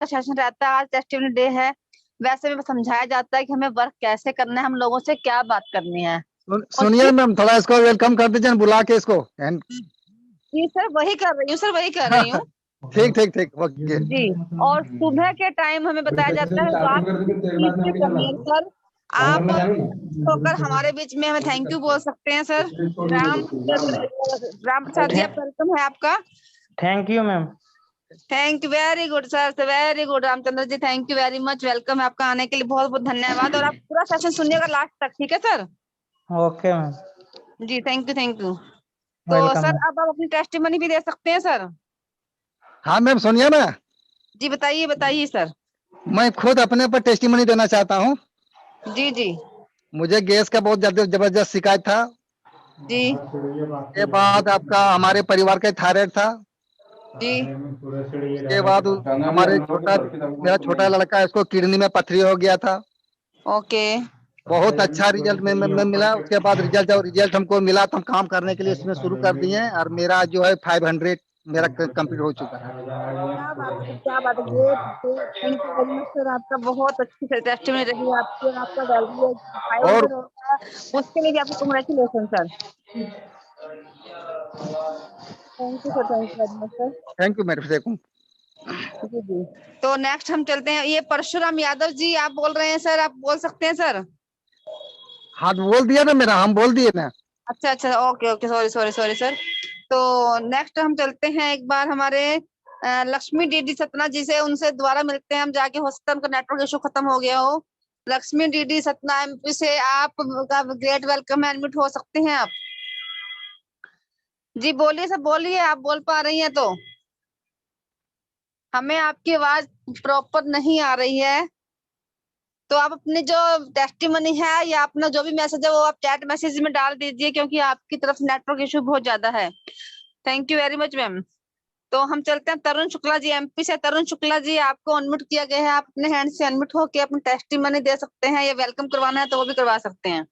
Session रहता है, आज टेस्टिमनी डे है, वैसे में समझाया जाता है कि हमें वर्क कैसे करना है, हम लोगों से क्या बात करनी है। और सुनिए मैम, थोड़ा इसको वेलकम कर दीजिए, बुला के इसको जी सर वही कर रही हूँ, सर वही कर रही हूँ। ठीक ठीक ठीक, ओके। जी। और सुबह के टाइम हमें बताया जाता है रात की प्रीमियर सर। आप होकर हमारे बीच में हमें थैंक यू बोल सकते हैं सर। राम प्रसाद जी, आप वेलकम है आपका। Thank you ma'am. Thank you, very good sir, very good Ramachandra ji, thank you very much, welcome है आपका, आने के लिए बहुत बहुत धन्यवाद। और आप पूरा सेशन सुनिएगा लास्ट तक, ठीक है सर। Okay ma'am. जी थैंक यू, थैंक यू। तो वेलकम सर मैम। अब आप अपनी टेस्टिमनी भी दे सकते हैं सर। हाँ मैम, सुनिए ना, जी बताइए बताइए सर। मैं खुद अपने पर टेस्टिमनी देना चाहता हूँ। जी जी मुझे गैस का बहुत ज्यादा जबरदस्त शिकायत था। जी के बाद आपका हमारे परिवार का थायराइड था। जी। उसके बाद मेरा छोटा लड़का है, उसको किडनी में पथरी हो गया था। ओके। बहुत अच्छा रिजल्ट में मिला। उसके बाद जब रिजल्ट हमको मिला तो हम काम करने के लिए इसमें शुरू कर दिए हैं, और मेरा जो है 500 मेरा कंप्लीट हो चुका है। क्या बात है सर, क्या बात है, great great, thank you very much sir, आपका बहुत अच्छी टेस्टिमनी रही है आपकी, और आपका वैल्यू 500 और होता है, उसके लिए भी आपको congratulation sir. Thank you sir, thank you very much sir. Thank you मेरे से। जी जी। तो नेक्स्ट हम चलते हैं, ये परशुराम यादव जी आप बोल रहे हैं सर, आप बोल सकते हैं सर। हाँ तो बोल दिया ना, मेरा हम बोल दिए ना। अच्छा अच्छा, okay okay, sorry sorry sorry sir. तो नेक्स्ट हम चलते हैं एक बार हमारे लक्ष्मी डीडी सतना जी से, उनसे दोबारा मिलते हैं हम जाके, हो सकता है उनका नेटवर्क इशू खत्म हो गया हो। लक्ष्मी डीडी सतना एमपी से आप का ग्रेट वेलकम है, एडमिट हो सकते हैं आप। जी बोलिए सर, बोलिए, आप बोल पा रही हैं तो। हमें आपकी आवाज प्रॉपर नहीं आ रही है, तो आप अपनी जो टेस्टिमनी है या अपना जो भी मैसेज है वो आप चैट मैसेज में डाल दीजिए, क्योंकि आपकी तरफ नेटवर्क इशू बहुत ज्यादा है। Thank you very much ma'am. तो हम चलते हैं तरुण शुक्ला जी एमपी से। तरुण शुक्ला जी आपको अनम्यूट किया गया है, आप अपने हैंड से अनम्यूट होकर अपनी टेस्टिमनी दे सकते हैं, या वेलकम करवाना है तो वो भी करवा सकते हैं।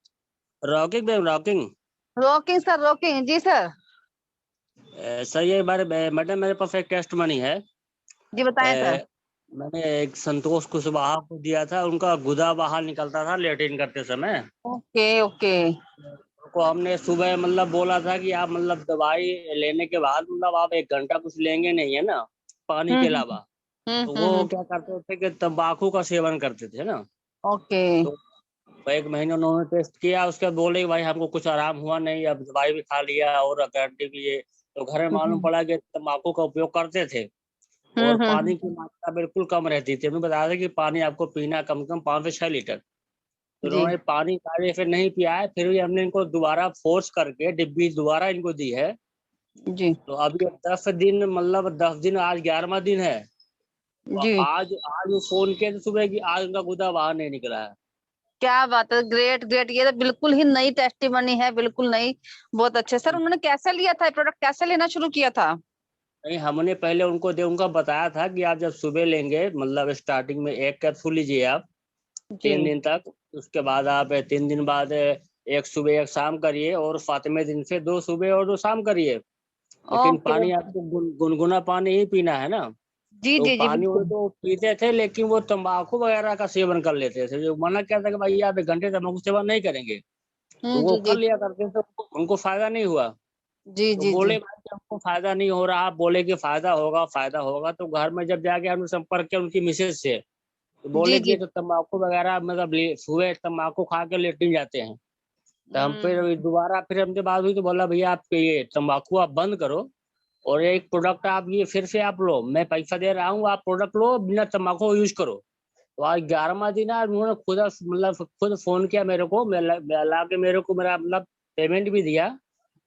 Rocking ma'am, rocking. Rocking sir, rocking जी सर। सर ये बारे मैडम, मेरे पास एक टेस्ट मनी है। जी बताएं सर। मैंने एक संतोष कुशवाहा को दिया था, उनका गुदा बाहर निकलता था लेटिन करते समय। Okay okay. को हमने सुबह मतलब बोला था कि आप मतलब दवाई लेने के बाद मतलब आप 1 घंटा कुछ लेंगे नहीं, है ना, पानी के हम्म अलावा। हम्म तो हम्म वो हम्म, क्या करते थे कि तंबाकू का सेवन करते थे ना। ओके। तो 1 महीने उन्होंने टेस्ट किया, उसके बाद बोले कि भाई हमको कुछ आराम हुआ नहीं, अब दवाई भी खा लिया और गारंटी भी है। तो घर में मालूम हम्म पड़ा कि तंबाकू का उपयोग करते थे और पानी की मात्रा बिल्कुल कम रहती थी। हमें बताया था कि पानी आपको पीना कम से कम 5 से 6 लीटर। तो जी उन्होंने पानी पहले फिर नहीं पिया है, फिर भी हमने इनको दोबारा फोर्स करके डिब्बी दोबारा इनको दी है। जी तो अभी 10 दिन, मतलब 10 दिन, आज 11वां दिन है। तो जी। आज आज वो फोन किया था सुबह कि आज उनका गुदा बाहर नहीं निकला है। क्या बात है, ग्रेट ग्रेट, ये तो बिल्कुल ही नई टेस्टिमनी है, बिल्कुल नई। बहुत अच्छे सर, उन्होंने कैसे लिया था प्रोडक्ट, कैसे लेना शुरू किया था। नहीं, हमने पहले उनका बताया था कि आप जब सुबह लेंगे, मतलब स्टार्टिंग में एक कैप्सूल लीजिए आप जी 3 दिन तक। उसके बाद आप 3 दिन बाद एक सुबह एक शाम करिए, और 7वें दिन से 2 सुबह और 2 शाम करिए। लेकिन ओके। पानी आपको गुनगुना पानी ही पीना है ना। जी तो जी जी पानी वो बिल्कुल। तो पीते थे, लेकिन वो तंबाकू वगैरह का सेवन कर लेते थे। जो मना किया था कि भाई आप 1 घंटे तंबाकू सेवन नहीं करेंगे, तो वो जी कर जी लिया करते थे, उनको फायदा नहीं हुआ। जी तो जी जी। बोले भाई कि हमको फायदा नहीं हो रहा, आप बोले कि फायदा होगा फायदा होगा। तो घर में जब जाके हमने संपर्क किया उनकी मिसेज से, तो जी बोले कि जी। ये तो तंबाकू वगैरह मतलब सुबह तंबाकू खा के लेटिन जाते हैं। तो हम फिर दोबारा फिर हमसे बात हुई, तो बोला भैया आप ये तंबाकू आप बंद करो, और एक प्रोडक्ट आप ये फिर से आप लो, मैं पैसा दे रहा हूँ, आप प्रोडक्ट लो, बिना तंबाकू यूज करो। तो आज 11वां दिन है, उन्होंने खुद मतलब खुद फोन किया मेरे को, ला के मेरे को मेरा मतलब पेमेंट भी दिया,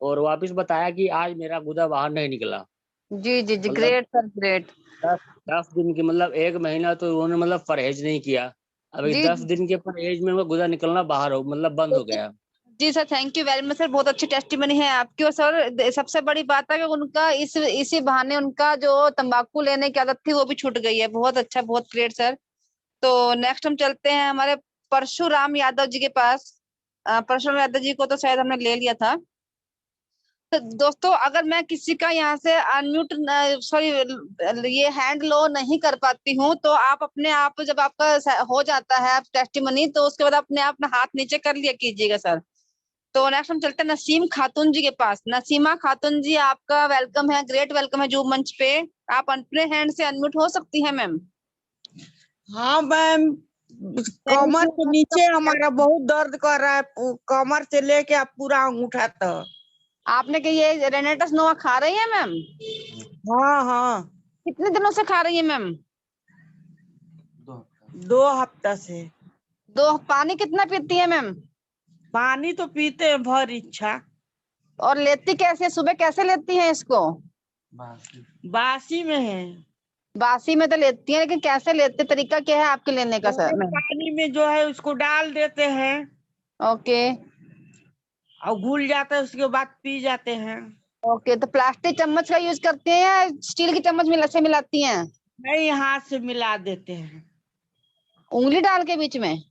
और वापस बताया कि आज मेरा गुदा बाहर नहीं निकला। जी जी जी, मतलब ग्रेट सर ग्रेट। 10 10 दिन की, मतलब 1 महीना तो उन्होंने मतलब परहेज नहीं किया। अभी जी 10 दिन के परहेज में वो गुदा निकलना बाहर हो मतलब बंद हो जी गया। जी sir, thank you very much sir, बहुत अच्छी टेस्टिमनी है आपकी। और सर सबसे बड़ी बात है कि उनका इसी बहाने उनका जो तंबाकू लेने की आदत थी वो भी छूट गई है, बहुत अच्छा, बहुत ग्रेट सर। तो नेक्स्ट हम चलते हैं हमारे परशुराम यादव जी के पास। परशुराम यादव जी को तो शायद हमने ले लिया था। तो दोस्तों अगर मैं किसी का यहाँ से अनम्यूट सॉरी ये हैंड लो नहीं कर पाती हूँ, तो आप अपने आप जब आपका हो जाता है टेस्टिमनी, तो उसके बाद अपने आप हाथ नीचे कर लिया कीजिएगा सर। तो नेक्स्ट हम चलते हैं नसीम खातून जी के पास। नसीमा खातून जी, आपका वेलकम है, ग्रेट वेलकम है जूम मंच पे। आप अपने हैंड से अनम्यूट हो सकती हैं मैम। हाँ मैम, कमर के नीचे हमारा बहुत दर्द कर रहा है, कमर से लेके आप पूरा अंगूठा तक। आपने कि ये रेनेटस नोवा खा रही है मैम? हाँ हाँ, कितने दिनों से खा रही है मैम? 2 हफ्ता से। पानी कितना पीती है मैम? पानी तो पीते हैं भर इच्छा। और लेती कैसे, सुबह कैसे लेती हैं इसको? बासी में है। बासी में तो लेती है, लेकिन कैसे लेते, तरीका क्या है आपके लेने का सर? पानी में जो है उसको डाल देते हैं ओके और घुल जाता है, उसके बाद पी जाते हैं। ओके। तो प्लास्टिक चम्मच का यूज करते हैं या स्टील की चम्मच से मिलाती हैं? नहीं, हाथ से मिला देते हैं। उंगली डाल के बीच में?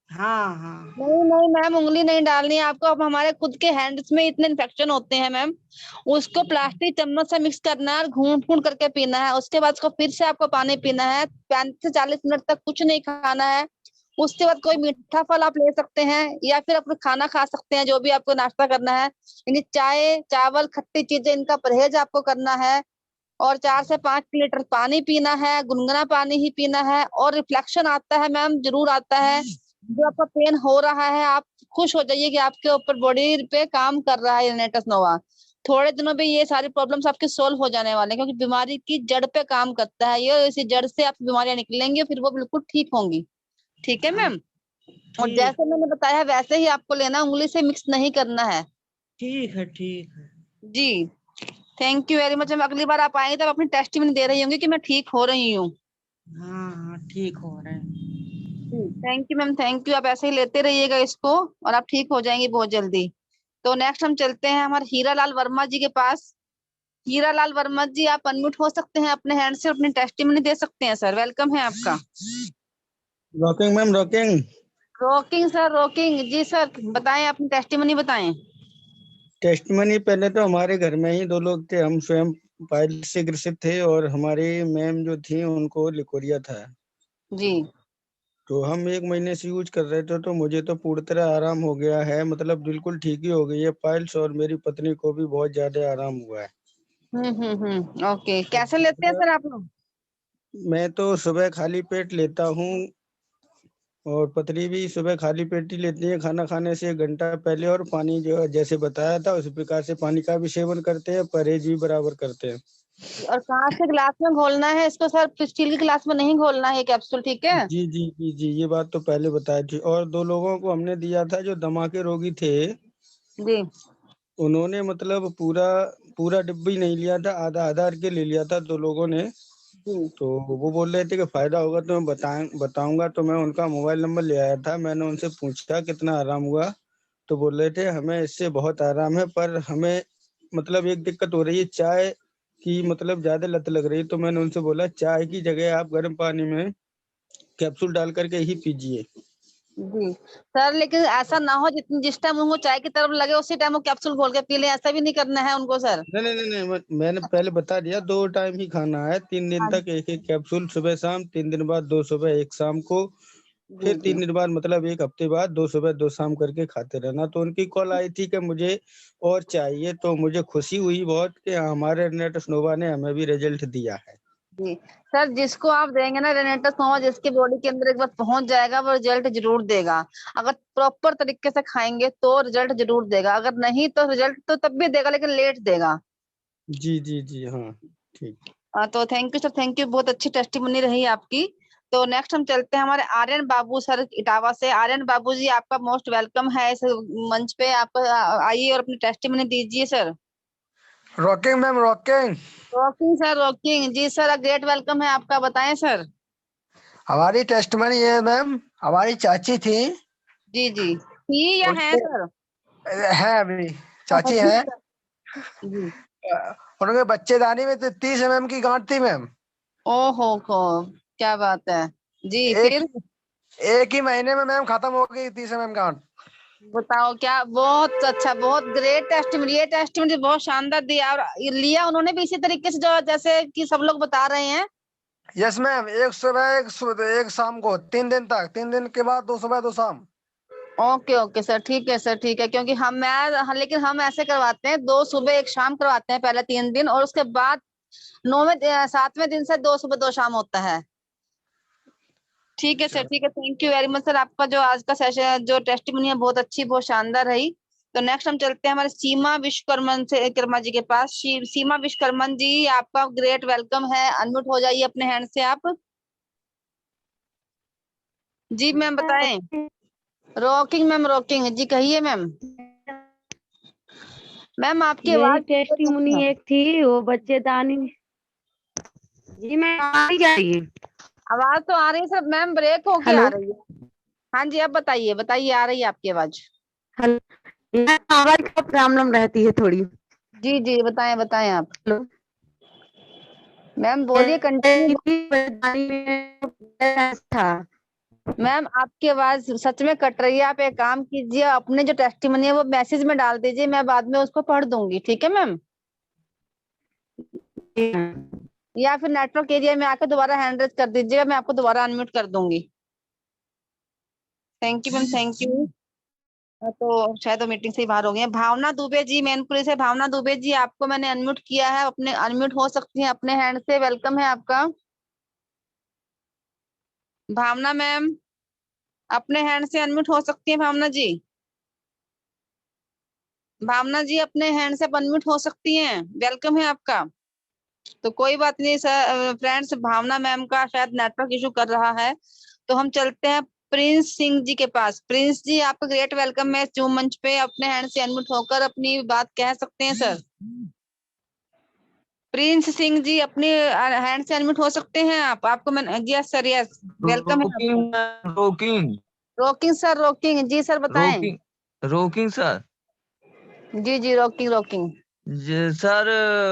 हाँ हाँ। नहीं नहीं मैम, उंगली नहीं डालनी है आपको। अब हमारे खुद के हैंड्स में इतने इन्फेक्शन होते हैं मैम, उसको प्लास्टिक चम्मच से मिक्स करना है और घूंट घूंट करके पीना है। उसके बाद उसको फिर से आपको पानी पीना है। 35 से 40 मिनट तक कुछ नहीं खाना है। उसके बाद कोई मीठा फल आप ले सकते हैं या फिर अपना खाना खा सकते हैं, जो भी आपको नाश्ता करना है। यानी चाय चावल खट्टी चीजें, इनका परहेज आपको करना है। और 4 से 5 लीटर पानी पीना है, गुनगुना पानी ही पीना है। और रिफ्लेक्शन आता है मैम, जरूर आता है। जो आपका पेन हो रहा है, आप खुश हो जाइए कि आपके ऊपर बॉडी पे काम कर रहा है रेनेटस नोवा। थोड़े दिनों में ये सारी प्रॉब्लम्स आपके सोल्व हो जाने वाले हैं, क्योंकि बीमारी की जड़ पे काम करता है ये। इसी जड़ से आपकी बीमारियां निकलेंगी, फिर वो बिल्कुल ठीक होंगी। ठीक है मैम? और ठीक जैसे मैंने बताया वैसे ही आपको लेना, उंगली से मिक्स नहीं करना है। ठीक है। ठीक है जी, थैंक यू वेरी मच। हम अगली बार आप आएंगे तब अपनी टेस्टिमनी दे रही होंगी कि मैं ठीक हो रही हूँ। हाँ हाँ, ठीक हो रहे हैं। Thank you ma'am, thank you. आप ऐसे ही लेते रहिएगा इसको और आप ठीक हो जाएंगे बहुत जल्दी। तो नेक्स्ट हम चलते हैं हमारे हीरा लाल वर्मा जी के पास। हीरा लाल वर्मा जी, आप अनम्यूट हो सकते हैं, अपने हैंड से अपनी टेस्टिमनी दे सकते हैं सर। वेलकम है आपका। Rocking ma'am, rocking. Rocking sir, rocking जी सर। बताएं, अपनी टेस्टिमनी बताएं। टेस्टमनी पहले तो हमारे घर में ही 2 लोग थे, हम स्वयं पाइल से ग्रसित थे और हमारी मैम जो थी उनको लिकोरिया था। जी तो हम 1 महीने से यूज कर रहे थे, तो मुझे तो पूरी तरह आराम हो गया है, मतलब बिल्कुल ठीक ही हो गई है पाइल्स, और मेरी पत्नी को भी बहुत ज्यादा आराम हुआ है। ओके। कैसे लेते हैं सर आप लोग? मैं तो सुबह खाली पेट लेता हूँ और पत्नी भी सुबह खाली पेट ही लेती है खाना खाने से 1 घंटा पहले, और पानी जो जैसे बताया था उसी प्रकार से पानी का भी सेवन करते हैं, परहेज भी बराबर करते हैं। और कांच के गिलास में घोलना है इसको सर, स्टील के गिलास में नहीं घोलना है कैप्सूल, ठीक है? जी जी जी जी, ये बात तो पहले बताई थी। और 2 लोगों को हमने दिया था जो दमा के रोगी थे, जी उन्होंने मतलब पूरा पूरा डिब्बी नहीं लिया था, आधा आधा करके ले लिया था 2 लोगों ने। जी तो वो बोल रहे थे कि फायदा होगा तो मैं बताऊंगा। तो मैं उनका मोबाइल नंबर ले आया था, मैंने उनसे पूछा कितना आराम हुआ, तो बोल रहे थे हमें इससे बहुत आराम है, पर हमें मतलब एक दिक्कत हो रही है, चाय की मतलब ज्यादा लत लग रही है। तो मैंने उनसे बोला चाय की जगह आप गर्म पानी में कैप्सूल डाल करके ही पीजिए। जी सर, लेकिन ऐसा ना हो जिस टाइम उनको चाय की तरफ लगे उसी टाइम वो कैप्सूल घोल के पी ले, ऐसा भी नहीं करना है उनको सर। नहीं नहीं नहीं नहीं, मैंने पहले बता दिया 2 टाइम ही खाना है, 3 दिन हाँ तक 1 1 कैप्सूल सुबह शाम, 3 दिन बाद 2 सुबह 1 शाम को, जी फिर जी 3 दिन बाद मतलब 1 हफ्ते बाद 2 सुबह 2 शाम करके खाते रहना। तो उनकी कॉल आई थी कि मुझे और चाहिए, तो मुझे खुशी हुई बहुत कि हमारे रेनेटस नोवा ने हमें भी रिजल्ट दिया है। जी सर, जिसको आप देंगे ना रेनेटस नोवा, जिसकी बॉडी के अंदर एक बार पहुंच जाएगा वो रिजल्ट जरूर देगा। अगर प्रॉपर तरीके से खाएंगे तो रिजल्ट जरूर देगा, अगर नहीं तो रिजल्ट तो तब भी देगा लेकिन लेट देगा। जी जी जी हाँ, ठीक। तो thank you sir, thank you. बहुत अच्छी टेस्टिमनी रही आपकी। तो नेक्स्ट हम चलते हैं हमारे आर्यन बाबू सर इटावा से। आर्यन बाबू जी, आपका मोस्ट वेलकम है इस मंच पे। आप आइए और अपनी टेस्टिमनी दीजिए sir. Rocking ma'am, rocking. Rocking sir, rocking जी सर। ग्रेट वेलकम है आपका, बताएं सर। हमारी टेस्टमनी है मैम, हमारी चाची थी, जी जी, थी या है उनके सर? है अभी, चाची है। जी। उनके बच्चेदानी में तो 30 mm की गांठ थी मैम। ओहो को, क्या बात है जी। एक फिर? एक ही महीने में मैम खत्म हो गई 30 mm गांठ। बताओ क्या, बहुत अच्छा, बहुत ग्रेट टेस्टिमनी, ये टेस्टिमनी बहुत शानदार दिया। और ये लिया उन्होंने भी इसी तरीके से जो जैसे कि सब लोग बता रहे हैं। यस मैम, एक सुबह एक शाम को 3 दिन तक, 3 दिन के बाद 2 सुबह 2 शाम। ओके ओके सर, ठीक है सर, ठीक है। क्योंकि लेकिन हम ऐसे करवाते हैं, 2 सुबह 1 शाम करवाते हैं पहले 3 दिन, और उसके बाद 7वें दिन से 2 सुबह 2 शाम होता है। ठीक है सर, ठीक है। Thank you very much sir, आपका जो आज का सेशन जो टेस्टिमनी है बहुत अच्छी, बहुत शानदार रही। तो नेक्स्ट हम चलते हैं हमारे सीमा विश्वकर्मन से कर्मा जी के पास। सीमा विश्वकर्मन जी, आपका ग्रेट वेलकम है। अनम्यूट हो जाइए अपने हैंड से आप। जी मैम बताएं। रॉकिंग मैम, रॉकिंग जी, कहिए मैम। मैम आपकी मेरी आवाज टेस्टिमोनी एक थी, वो बच्चेदानी। जी मैं आ रही जा रही है। आवाज तो आ रही है सर मैम, ब्रेक होके आ हेलो रही है। हाँ जी, अब बताइए, बताइए, आ रही है आपकी आवाज। हेलो, यहाँ आवाज का प्रॉब्लम रहती है थोड़ी। जी जी, बताएं बताएं आप। हेलो, मैम बोलिए, कंटिन्यू। बच्चेदानी में था। मैम आपकी आवाज सच में कट रही है। आप एक काम कीजिए, अपने जो टेस्टिमनी है वो मैसेज में डाल दीजिए, मैं बाद में उसको पढ़ दूंगी, ठीक है मैम। या फिर नेटवर्क एरिया में आकर दोबारा हैंड रेज कर दीजिएगा, मैं आपको दोबारा अनम्यूट कर दूंगी। Thank you ma'am, thank you. तो शायद वो मीटिंग से ही बाहर हो गए हैं। भावना दुबे जी मैनपुरी से। भावना दुबे जी, आपको मैंने अनम्यूट किया है, अपने अनम्यूट हो सकती हैं अपने हैंड से। वेलकम है आपका। भावना मैम, अपने हैंड से अनम्यूट हो सकती है भावना जी। भावना जी अपने हैंड से अनम्यूट हो सकती हैं, वेलकम है आपका। तो कोई बात नहीं सर फ्रेंड्स, भावना मैम का शायद नेटवर्क इशू कर रहा है। तो हम चलते हैं प्रिंस सिंह जी के पास। प्रिंस जी, आपका ग्रेट वेलकम है जूम मंच पे। अपने हैंड से अनम्यूट होकर अपनी बात कह सकते हैं सर। प्रिंस सिंह जी, अपने हैंड से अनम्यूट हो सकते हैं आप। आपको मैं, यस सर, यस, वेलकम है आपका। Rocking rocking rocking sir, rocking जी सर, बताएं। Rocking rocking sir. जी जी, रॉकिंग रॉकिंग। जी सर,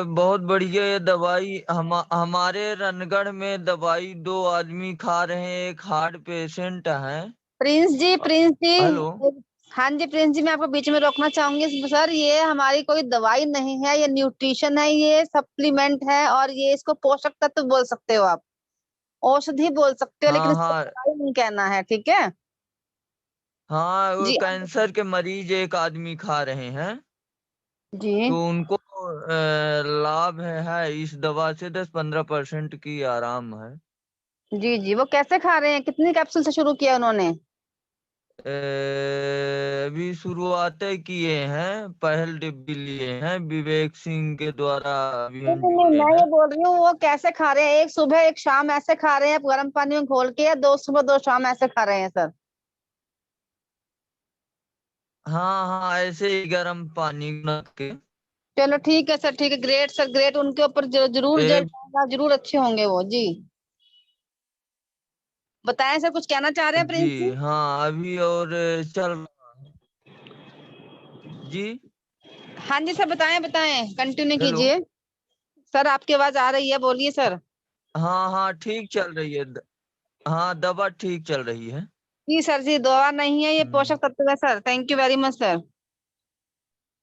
बहुत बढ़िया ये दवाई। हमारे रनगढ़ में दवाई 2 आदमी खा रहे हैं, एक हार्ट पेशेंट है। प्रिंस जी, प्रिंस हेलो। जी, हाँ जी प्रिंस जी, मैं आपको बीच में रोकना चाहूंगी सर। ये हमारी कोई दवाई नहीं है, ये न्यूट्रिशन है, ये सप्लीमेंट है, और ये इसको पोषक तत्व बोल सकते हो आप, औषधि बोल सकते हो, लेकिन हाँ इसको हाँ दवाई नहीं कहना है, ठीक है हाँ, वो जी। कैंसर के मरीज एक आदमी खा रहे हैं, जी तो उनको लाभ है इस दवा से। 10-15% की आराम है। जी जी, वो कैसे खा रहे हैं, कितनी कैप्सूल से शुरू किया उन्होंने? अभी शुरुआत किए हैं, पहल डिब्बी लिए हैं, विवेक सिंह के द्वारा अभी नहीं हम नहीं नहीं, जुड़े मैं हैं। ये बोल रही हूँ वो कैसे खा रहे हैं, 1 सुबह 1 शाम ऐसे खा रहे हैं गर्म पानी में घोल के, या 2 सुबह 2 शाम ऐसे खा रहे हैं सर? हाँ हाँ, ऐसे ही गर्म पानी बना के। चलो ठीक है सर, ठीक है, ग्रेट सर ग्रेट। उनके ऊपर जरूर एक जरूर अच्छे होंगे वो जी। बताएं सर, कुछ कहना चाह रहे हैं जी प्रिंस जी? हाँ, अभी और चल रहा है जी। हाँ जी सर, बताएं बताएं, कंटिन्यू हेलो। कीजिए। सर आपकी आवाज आ रही है, बोलिए सर। हाँ हाँ, ठीक चल रही है। हाँ, दवा ठीक चल रही है। जी सर जी, दवा नहीं है, ये हम्म। पोषक तत्व है sir. Thank you very much sir.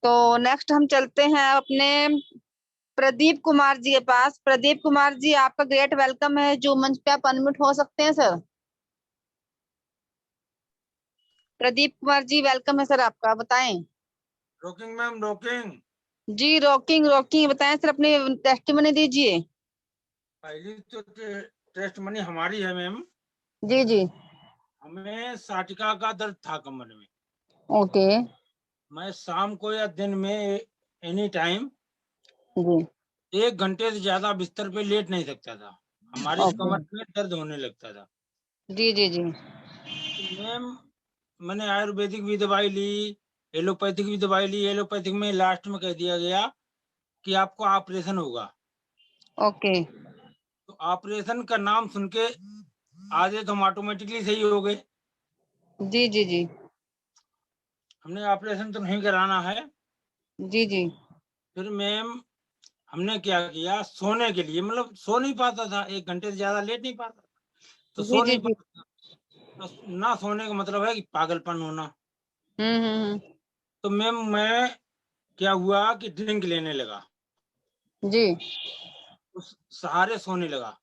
तो नेक्स्ट हम चलते हैं अपने प्रदीप कुमार जी के पास। प्रदीप कुमार जी, आपका ग्रेट वेलकम है, जो मंच पे आप अनम्यूट हो सकते हैं सर। प्रदीप कुमार जी, वेलकम है सर आपका, बताएं। Rocking ma'am, rocking. जी रॉकिंग रॉकिंग, बताएं सर, अपनी टेस्टिमनी दीजिए। पहली तो टेस्ट मनी हमारी है मैम। जी जी। हमें साटिका का दर्द था कमर में। ओके। मैं शाम को या दिन में एनी टाइम जी 1 घंटे से ज्यादा बिस्तर पे लेट नहीं सकता था। हमारी ओके। कमर में दर्द होने लगता था। जी जी जी। तो मैम, मैंने आयुर्वेदिक भी दवाई ली, एलोपैथिक भी दवाई ली। एलोपैथिक में लास्ट में कह दिया गया कि आपको ऑपरेशन होगा। ओके। तो ऑपरेशन का नाम सुन के आधे तो हम ऑटोमेटिकली सही हो गए। जी जी जी। हमने ऑपरेशन तो नहीं कराना है। जी जी। फिर मैम हमने क्या किया, सोने के लिए, मतलब सो नहीं पाता था, 1 घंटे से ज्यादा लेट नहीं पाता था, तो जी सो जी नहीं जी। पाता था। तो ना सोने का मतलब है कि पागलपन होना। हम्म। तो मैम मैं क्या हुआ कि ड्रिंक लेने लगा, जी उस सहारे सोने लगा।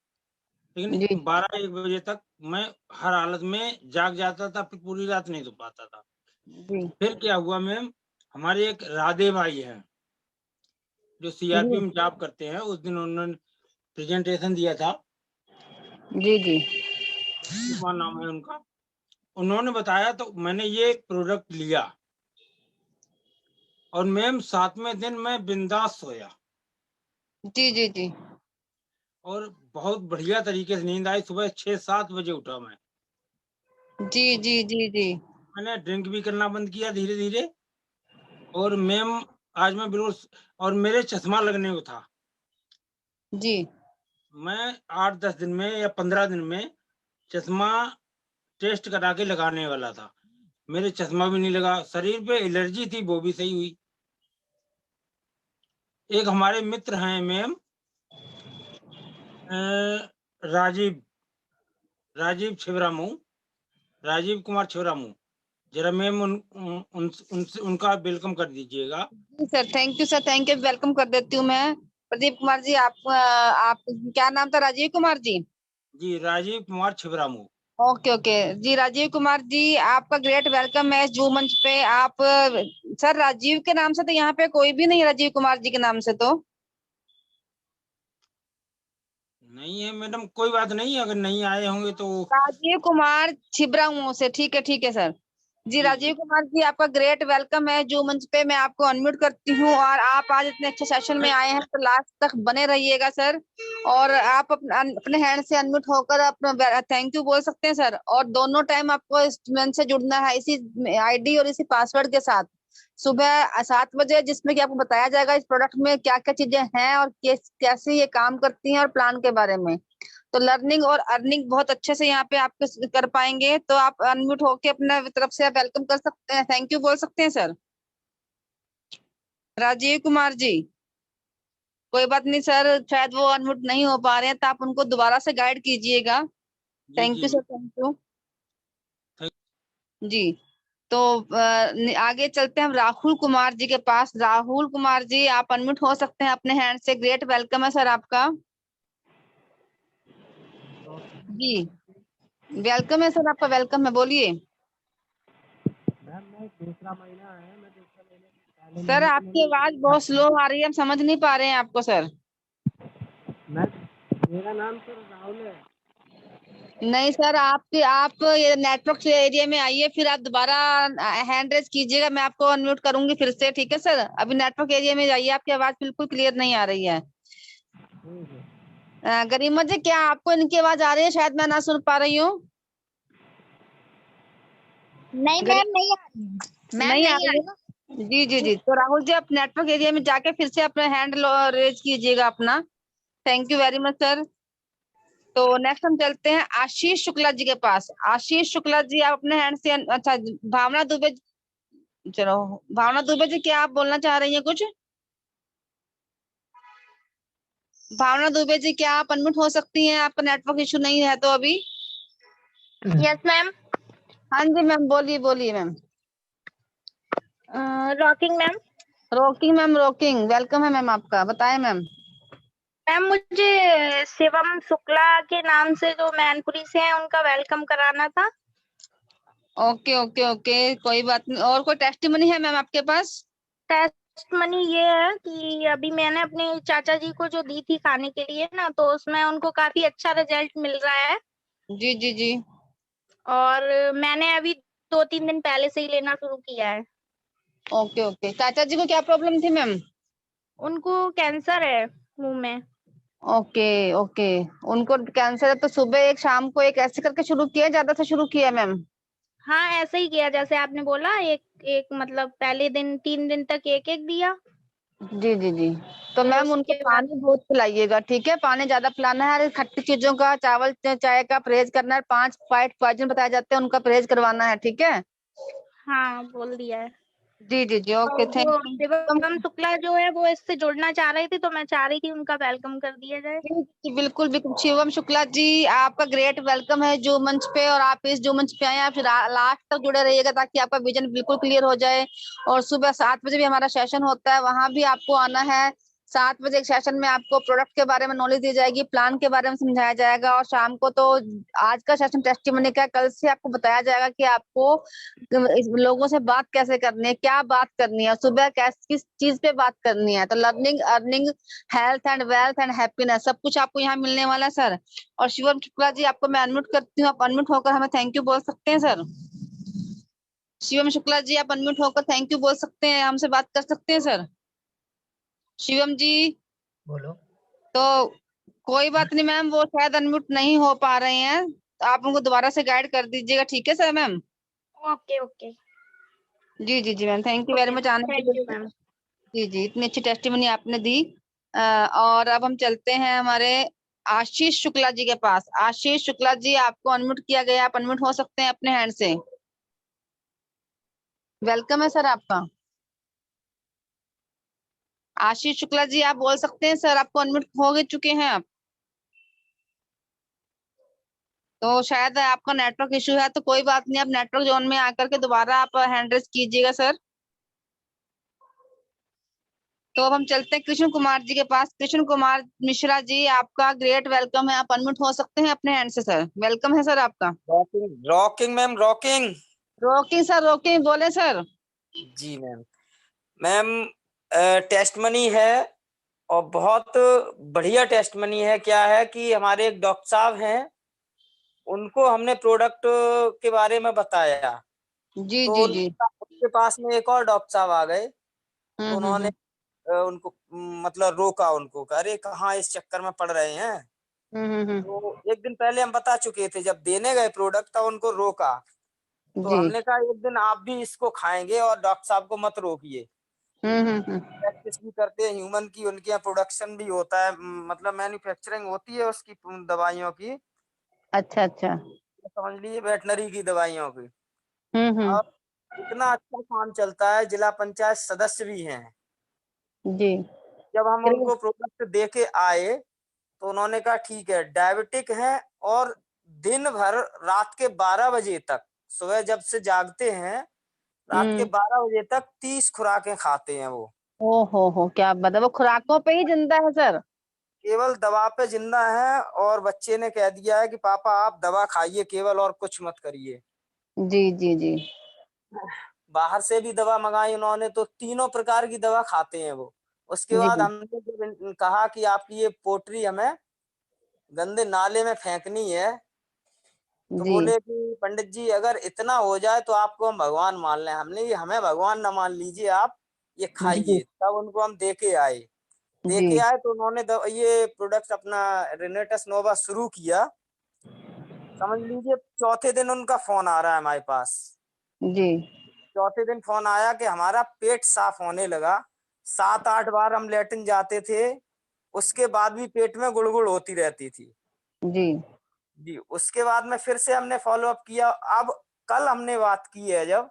जी लेकिन 12-1 बजे तक मैं हर हालत में जाग जाता था, फिर पूरी रात नहीं सो पाता था। जी फिर क्या हुआ मैम, हमारे एक राधे भाई हैं जो सीआरपी जी में जॉब करते हैं, उस दिन उन्होंने प्रेजेंटेशन दिया था, जी जी कुमार नाम है उनका। उन्होंने बताया तो मैंने ये प्रोडक्ट लिया और मैम 7वें दिन मैं बिंदास सोया जी जी जी और बहुत बढ़िया तरीके से नींद आई। सुबह 6-7 बजे उठा मैं। जी जी जी जी मैंने ड्रिंक भी करना बंद किया धीरे धीरे। और मैम आज मैं बिल्कुल, और मेरे चश्मा लगने को था। जी मैं 8-10 दिन में या 15 दिन में चश्मा टेस्ट करा के लगाने वाला था। मेरे चश्मा भी नहीं लगा, शरीर पे एलर्जी थी वो भी सही हुई। एक हमारे मित्र हैं मैम, राजीव राजीव छिबरामू, राजीव कुमार छिबरामू, जरा मैम उनका वेलकम कर दीजिएगा। जी sir, thank you sir, thank you, welcome कर देती हूँ मैं। प्रदीप कुमार जी, आप क्या नाम था? राजीव कुमार जी। जी, राजीव कुमार छिबरामू। ओके ओके जी, राजीव कुमार जी, आपका ग्रेट वेलकम है जू मंच पे। आप सर राजीव के नाम से तो यहाँ पे कोई भी नहीं है, राजीव कुमार जी के नाम से तो। नहीं है मैडम, कोई बात नहीं, अगर नहीं आए होंगे तो। राजीव कुमार छिबरामू से, ठीक है सर। जी जी राजीव कुमार जी, आपका ग्रेट वेलकम है जू मंच पे। मैं आपको अनम्यूट करती हूँ, और आप आज इतने अच्छे सेशन में आए हैं तो लास्ट तक बने रहिएगा सर। और आप अपने हैंड से अनम्यूट होकर अपना थैंक यू बोल सकते हैं सर। और दोनों टाइम आपको इस मंच से जुड़ना है इसी आईडी और इसी पासवर्ड के साथ, सुबह 7 बजे, जिसमें कि आपको बताया जाएगा इस प्रोडक्ट में क्या क्या चीजें हैं और कैसे ये काम करती हैं और प्लान के बारे में। तो लर्निंग और अर्निंग बहुत अच्छे से यहाँ पे आप कर पाएंगे। तो आप अनम्यूट होके अपने तरफ से वेलकम कर सकते हैं, थैंक यू बोल सकते हैं सर। राजीव कुमार जी, कोई बात नहीं सर, शायद वो अनम्यूट नहीं हो पा रहे हैं, तो आप उनको दोबारा से गाइड कीजिएगा। जी थैंक जी यू जी। सर, थैंक यू जी। तो आगे चलते हैं हम राहुल कुमार जी के पास। राहुल कुमार जी, आप अनम्यूट हो सकते हैं अपने हैंड से। ग्रेट वेलकम है सर आपका। जी वेलकम है सर, आपका वेलकम है, बोलिए। सर आपकी आवाज बहुत स्लो आ रही है, हम समझ नहीं पा रहे हैं आपको सर। मेरा नाम तो राहुल है। नहीं सर, आप ये नेटवर्क एरिया में आइए, फिर आप दोबारा हैंड रेज कीजिएगा, मैं आपको अनम्यूट करूंगी फिर से, ठीक है सर। अभी नेटवर्क एरिया में जाइए, आपकी आवाज बिल्कुल क्लियर नहीं आ रही है। गरिमा जी, क्या आपको इनकी आवाज आ रही है? शायद मैं ना सुन पा रही हूँ। नहीं मैम, नहीं आ रही मैम, नहीं आ नहीं आ रही है ना? जी जी जी, तो राहुल जी, आप नेटवर्क एरिया में जाके फिर से अपना हैंड रेज कीजिएगा अपना। Thank you very much sir. तो नेक्स्ट हम चलते हैं आशीष शुक्ला जी के पास। आशीष शुक्ला जी, आप अपने हैंड से अच्छा, भावना दुबे, चलो भावना दुबे जी, क्या आप बोलना चाह रही हैं कुछ? भावना दुबे जी, क्या आप अनम्यूट हो सकती हैं? आपका नेटवर्क इशू नहीं है तो अभी? Yes ma'am. हाँ जी मैम, बोलिए बोलिए ma'am. Rocking ma'am. Rocking ma'am, rocking, welcome है मैम आपका, बताएं मैम। मैम, मुझे शिवम शुक्ला के नाम से जो मैनपुरी से हैं उनका वेलकम कराना था। ओके ओके ओके, कोई बात नहीं। और कोई टेस्टिमनी है मैम आपके पास? टेस्ट मनी ये है कि अभी मैंने अपने चाचा जी को जो दी थी खाने के लिए ना, तो उसमें उनको काफी अच्छा रिजल्ट मिल रहा है। जी जी जी। और मैंने अभी 2-3 दिन पहले से ही लेना शुरू किया है। ओके ओके, चाचा जी को क्या प्रॉब्लम थी मैम? उनको कैंसर है मुंह में। ओके ओके, उनको कैंसर है, तो सुबह एक शाम को एक ऐसे करके शुरू किया, ज्यादा से शुरू किया मैम? हाँ, ऐसे ही किया जैसे आपने बोला। एक मतलब पहले दिन 3 दिन तक एक दिया। जी जी जी। तो मैम उनको उसके बाद पानी बहुत पिलाइएगा, ठीक है? पानी ज्यादा पिलाना है, और खट्टी चीजों का, चावल चाय का परहेज करना है। 5 फाइट पॉइजन बताए जाते हैं, उनका परहेज करवाना है, ठीक है? हाँ, बोल दिया है। जी जी जी, ओके, तो थैंक वो यू। शिवम शुक्ला जो है वो इससे जुड़ना चाह रही थी, तो मैं चाह रही थी उनका वेलकम कर दिया जाए। जी, बिल्कुल बिल्कुल शिवम शुक्ला जी, आपका ग्रेट वेलकम है जो मंच पे, और आप इस जो मंच पे आए आप लास्ट तक जुड़े रहिएगा ताकि आपका विजन बिल्कुल क्लियर हो जाए। और सुबह 7 बजे भी हमारा सेशन होता है, वहां भी आपको आना है। 7 बजे एक सेशन में आपको प्रोडक्ट के बारे में नॉलेज दी जाएगी, प्लान के बारे में समझाया जाएगा। और शाम को तो आज का सेशन टेस्टिमनी का, कल से आपको बताया जाएगा कि आपको लोगों से बात कैसे करनी है, क्या बात करनी है, सुबह किस चीज पे बात करनी है। तो learning, earning, health and wealth and happiness, सब कुछ आपको यहाँ मिलने वाला है सर। और शिवम शुक्ला जी, आपको मैं अनम्यूट करती हूँ, आप अनम्यूट होकर हमें थैंक यू बोल सकते हैं सर। शिवम शुक्ला जी, आप अनम्यूट होकर थैंक यू बोल सकते हैं, हमसे बात कर सकते हैं सर। शिवम जी, बोलो। तो कोई बात नहीं मैम, वो शायद अनम्यूट नहीं हो पा रहे हैं, तो आप उनको दोबारा से गाइड कर दीजिएगा, ठीक है सर मैम। Okay okay. जी जी जी ma'am, thank you very okay, much आने के थैंक यू लिए। मैम। जी जी, इतनी अच्छी टेस्टिमनी आपने दी। और अब हम चलते हैं हमारे आशीष शुक्ला जी के पास। आशीष शुक्ला जी, आपको अनम्यूट किया गया, आप अनम्यूट हो सकते हैं अपने हैंड से। वेलकम है सर आपका। आशीष शुक्ला जी, आप बोल सकते हैं सर, आपको अनम्यूट हो गए चुके हैं आप। तो शायद आपका नेटवर्क इशू है, तो कोई बात नहीं, आप नेटवर्क जोन में आकर के दोबारा आप हैंड रेज कीजिएगा सर। तो अब हम चलते हैं कृष्ण कुमार जी के पास। कृष्ण कुमार मिश्रा जी, आपका ग्रेट वेलकम है, आप अनम्यूट हो सकते हैं अपने हैंड से सर। वेलकम है सर आपका। Rocking rocking ma'am, rocking. Rocking sir, rocking, बोले सर। जी मैम। मैम, टेस्ट मनी है और बहुत बढ़िया टेस्ट मनी है। क्या है कि हमारे एक डॉक्टर साहब हैं, उनको हमने प्रोडक्ट के बारे में बताया, जी तो जी जी। उनके पास में एक और डॉक्टर साहब आ गए, तो उन्होंने उनको मतलब रोका उनको, अरे कहाँ इस चक्कर में पड़ रहे हैं। तो एक दिन पहले हम बता चुके थे, जब देने गए प्रोडक्ट तब उनको रोका। तो जी। हमने कहा एक दिन आप भी इसको खाएंगे और डॉक्टर साहब को मत रोकिए। प्रैक्टिस भी करते हैं ह्यूमन की, उनके यहाँ प्रोडक्शन भी होता है, मतलब मैन्युफैक्चरिंग होती है उसकी दवाइयों की। अच्छा अच्छा। समझ लीजिए वेटनरी की दवाइयों की। हम्म। और इतना अच्छा काम चलता है, जिला पंचायत सदस्य भी हैं। जी। जब हम उनको प्रोडक्ट दे के आए तो उन्होंने कहा ठीक है, डायबिटिक है और दिन भर रात के 12 बजे तक, सुबह जब से जागते हैं रात के 12 बजे तक 30 खुराकें खाते हैं वो। ओ हो, क्या बता, वो खुराकों पे ही जिंदा है सर। केवल दवा पे जिंदा है, और बच्चे ने कह दिया है कि पापा आप दवा खाइए केवल, और कुछ मत करिए। जी जी जी। बाहर से भी दवा मंगाई उन्होंने, तो तीनों प्रकार की दवा खाते हैं वो। उसके जी बाद हमने जब कहा कि आपकी ये पोट्री हमें गंदे नाले में फेंकनी है, तो जी बोले कि पंडित जी अगर इतना हो जाए तो आपको हम भगवान मान लें। हमने ये हमें भगवान न मान लीजिए, आप ये जी खाइए। तब उनको हम दे के आए। दे जी के आए तो उन्होंने ये प्रोडक्ट अपना रेनेटस नोवा शुरू किया। समझ लीजिए चौथे दिन उनका फोन आ रहा है हमारे पास। जी। चौथे दिन फोन आया कि हमारा पेट साफ होने लगा। 7-8 बार हम लेटिन जाते थे, उसके बाद भी पेट में गुड़गुड़ होती रहती थी। जी जी, उसके बाद में फिर से हमने फॉलो अप किया। अब कल हमने बात की है जब,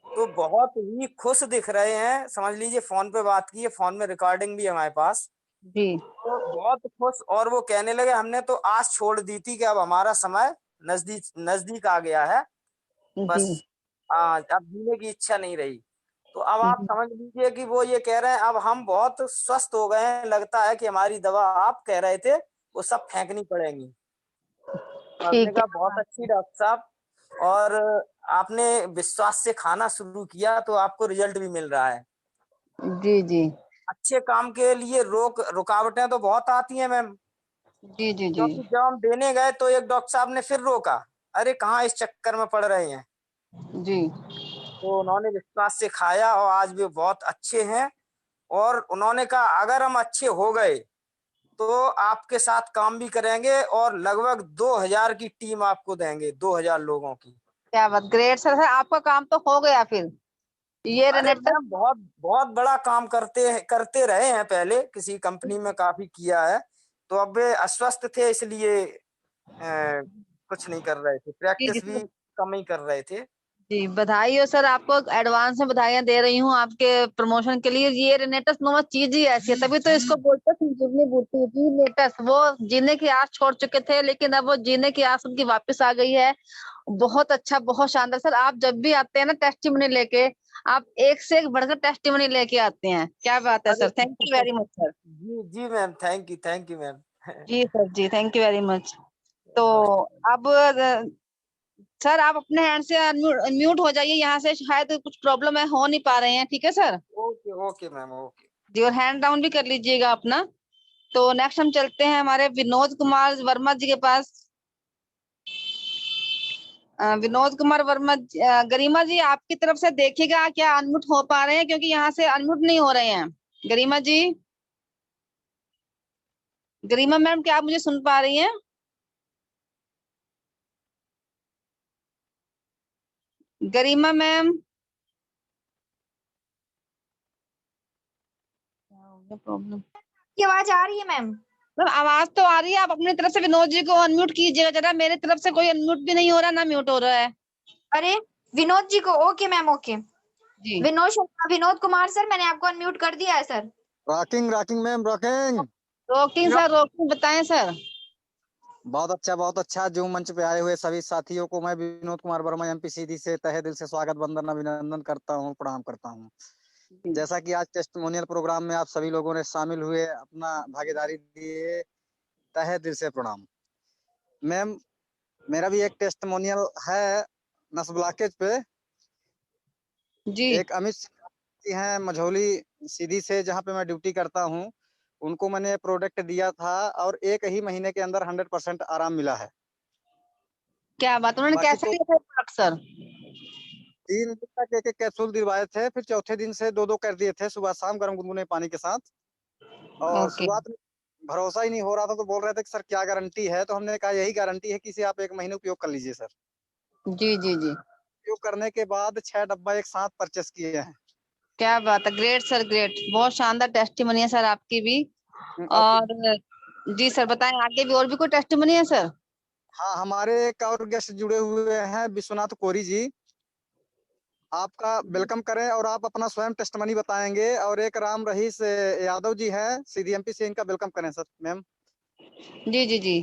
तो बहुत ही खुश दिख रहे हैं। समझ लीजिए फोन पे बात की है, फोन में रिकॉर्डिंग भी है हमारे पास। जी तो बहुत खुश, और वो कहने लगे हमने तो आस छोड़ दी थी कि अब हमारा समय नजदीक नजदीक आ गया है, जी। बस अब जीने की इच्छा नहीं रही। तो अब आप समझ लीजिए कि वो ये कह रहे हैं अब हम बहुत स्वस्थ हो गए हैं, लगता है कि हमारी दवा आप कह रहे थे वो सब फेंकनी पड़ेंगी। तो हमने ठीक कहा है। बहुत अच्छी डॉक्टर साहब, और आपने विश्वास से खाना शुरू किया तो आपको रिजल्ट भी मिल रहा है। जी जी अच्छे काम के लिए रुकावटें तो बहुत आती हैं मैम, जी जी जी क्योंकि जब हम देने गए तो एक डॉक्टर साहब ने फिर रोका, अरे कहाँ इस चक्कर में पड़ रहे हैं। जी। तो उन्होंने विश्वास से खाया और आज भी बहुत अच्छे हैं। और उन्होंने कहा अगर हम अच्छे हो गए तो आपके साथ काम भी करेंगे, और लगभग 2000 की टीम आपको देंगे, 2000 लोगों की। क्या बात, ग्रेट सर। सर आपका काम तो हो गया फिर, ये अरे रेनेटस। मैम बहुत बहुत बड़ा काम करते रहे हैं, पहले किसी कंपनी में काफी किया है। तो अब वे अस्वस्थ थे, इसलिए कुछ नहीं कर रहे थे, जी जी प्रैक्टिस सर। भी कम ही कर रहे थे। जी बधाई हो सर, आपको एडवांस में बधाइयां दे रही हूँ आपके प्रमोशन के लिए। ये रेनेटस नोवा चीज ही ऐसी है, तभी तो इसको बोलते हैं संजीवनी बूटी रेनेटस। वो जीने की आस छोड़ चुके थे, लेकिन अब वो जीने की आस उनकी वापस आ गई है। बहुत अच्छा, बहुत शानदार सर। आप जब भी आते हैं ना टेस्टिमनी लेके, आप एक से एक बढ़कर टेस्टिमनी लेके आते हैं। क्या बात है अरे sir, thank you very much sir. जी मैम, थैंक यू मैम। जी सर जी, थैंक यू वेरी मच। तो अब सर आप अपने हैंड से अनम्यूट हो जाइए, यहाँ से शायद कुछ प्रॉब्लम है, हो नहीं पा रहे हैं। ठीक है sir okay okay ma'am, okay. जी, और हैंड डाउन भी कर लीजिएगा अपना। तो नेक्स्ट हम चलते हैं हमारे विनोद कुमार वर्मा जी के पास। विनोद कुमार वर्मा गरिमा जी आपकी तरफ से देखिएगा क्या अनम्यूट हो पा रहे हैं, क्योंकि यहाँ से अनम्यूट नहीं हो रहे हैं। गरिमा जी, गरिमा मैम क्या आप मुझे सुन पा रही हैं? गरिमा मैम, प्रॉब्लम, की आवाज आ रही है मैम? मैम आवाज तो आ रही है, आप अपनी तरफ से विनोद जी को अनम्यूट कीजिएगा जरा। मेरे तरफ से कोई अनम्यूट भी नहीं हो रहा, ना म्यूट हो रहा है। अरे विनोद जी को, ओके मैम, ओके। जी विनोद कुमार सर, मैंने आपको अनम्यूट कर दिया है sir. Rocking rocking ma'am rocking. Rocking sir, rocking बताएं सर। बहुत अच्छा बहुत अच्छा। जो मंच पे आए हुए सभी साथियों को मैं विनोद कुमार वर्मा एमपी सीधी से तहे दिल से स्वागत, वंदन, अभिनंदन करता हूँ, प्रणाम करता हूँ। जैसा कि आज टेस्टिमोनियल प्रोग्राम में आप सभी लोगों ने शामिल हुए, अपना भागीदारी दिए, तहे दिल से प्रणाम। मैम मेरा भी एक टेस्टिमोनियल है नस ब्लॉकेज पे। जी एक अमित सिंह हैं मझौली सीधी से, जहाँ पे मैं ड्यूटी करता हूँ। उनको मैंने प्रोडक्ट दिया था और 1 ही महीने के अंदर 100% आराम मिला है। क्या बात, उन्होंने बाकी कैसे तो लिया था सर? 3 दिन तक एक कैप्सूल दिलवाए थे, फिर चौथे दिन से 2 कर दिए थे, सुबह शाम गर्म गुनगुने पानी के साथ। और ओके शुरुआत में भरोसा ही नहीं हो रहा था, तो बोल रहे थे कि सर क्या गारंटी है, तो हमने कहा यही गारंटी है कि इसे आप 1 महीने उपयोग कर लीजिए सर। जी जी जी, उपयोग करने के बाद 6 डब्बा एक साथ परचेस किए हैं। क्या बात है, ग्रेट सर ग्रेट, बहुत शानदार टेस्टिमनी है सर आपकी भी। और और जी सर बताएं, आगे भी और भी कोई टेस्टिमनी है सर? हाँ, हमारे एक और गेस्ट जुड़े हुए हैं, विश्वनाथ कोरी जी। आपका वेलकम करें और आप अपना स्वयं टेस्टमनी बताएंगे। और एक राम रहीस यादव जी हैं सीडीएमपी से, इनका वेलकम करें सर मैम। जी जी जी।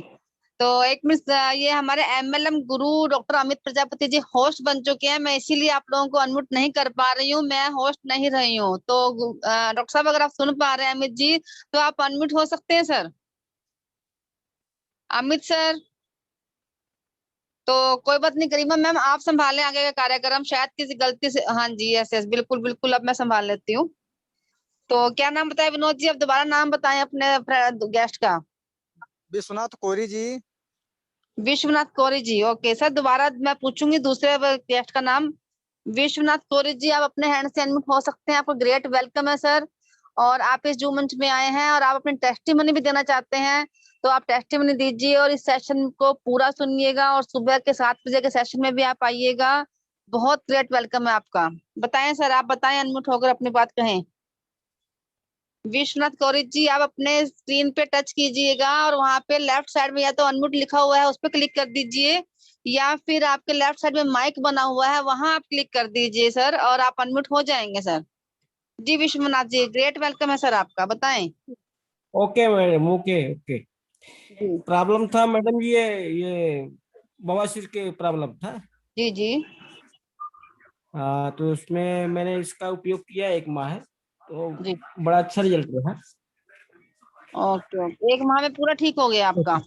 तो एक मिनट, ये हमारे एमएलएम गुरु डॉक्टर अमित प्रजापति जी होस्ट बन चुके हैं, मैं इसीलिए आप लोगों को अनम्यूट नहीं कर पा रही हूँ, मैं होस्ट नहीं रही हूँ। तो डॉक्टर साहब अगर आप सुन पा रहे हैं अमित जी, तो आप अनम्यूट हो सकते हैं सर। अमित सर, तो कोई बात नहीं, गरिमा मैम आप संभालें आगे का कार्यक्रम, शायद किसी गलती से। हाँ जी, यस यस, बिल्कुल बिल्कुल, अब मैं संभाल लेती हूँ। तो क्या नाम बताया विनोद जी? अब दोबारा नाम बताएं अपने गेस्ट का। विश्वनाथ कोरी जी। विश्वनाथ कोरी जी, ओके सर। दोबारा मैं पूछूंगी दूसरे गेस्ट का नाम। विश्वनाथ कोरी जी, आप अपने हैंड से अनम्यूट हो सकते हैं, आपको ग्रेट वेलकम है सर। और आप इस जूम मंच में आए हैं और आप अपनी टेस्टिमनी भी देना चाहते हैं, तो आप टेस्टिमनी दीजिए और इस सेशन को पूरा सुनिएगा, और सुबह के 7 बजे के सेशन में भी आप आइएगा। बहुत ग्रेट वेलकम है आपका। बताएं सर, आप बताएं, अनम्यूट होकर अपनी बात कहें। विश्वनाथ कौरी जी, आप अपने स्क्रीन पे टच कीजिएगा और वहां पे लेफ्ट साइड में या तो अनम्यूट लिखा हुआ है उस पर क्लिक कर दीजिए, या फिर आपके लेफ्ट साइड में माइक बना हुआ है वहां आप क्लिक कर दीजिए सर, और आप अनम्यूट हो जाएंगे सर। जी विश्वनाथ जी, ग्रेट वेलकम है सर आपका, बताएं। Okay madam, okay okay. जी प्रॉब्लम था मैडम, ये बवासीर के प्रॉब्लम था। जी जी, तो उसमें मैंने इसका उपयोग किया 1 माह, तो जी बड़ा अच्छा रिजल्ट रहा। ओके ओके, 1 माह में पूरा ठीक हो गया आपका?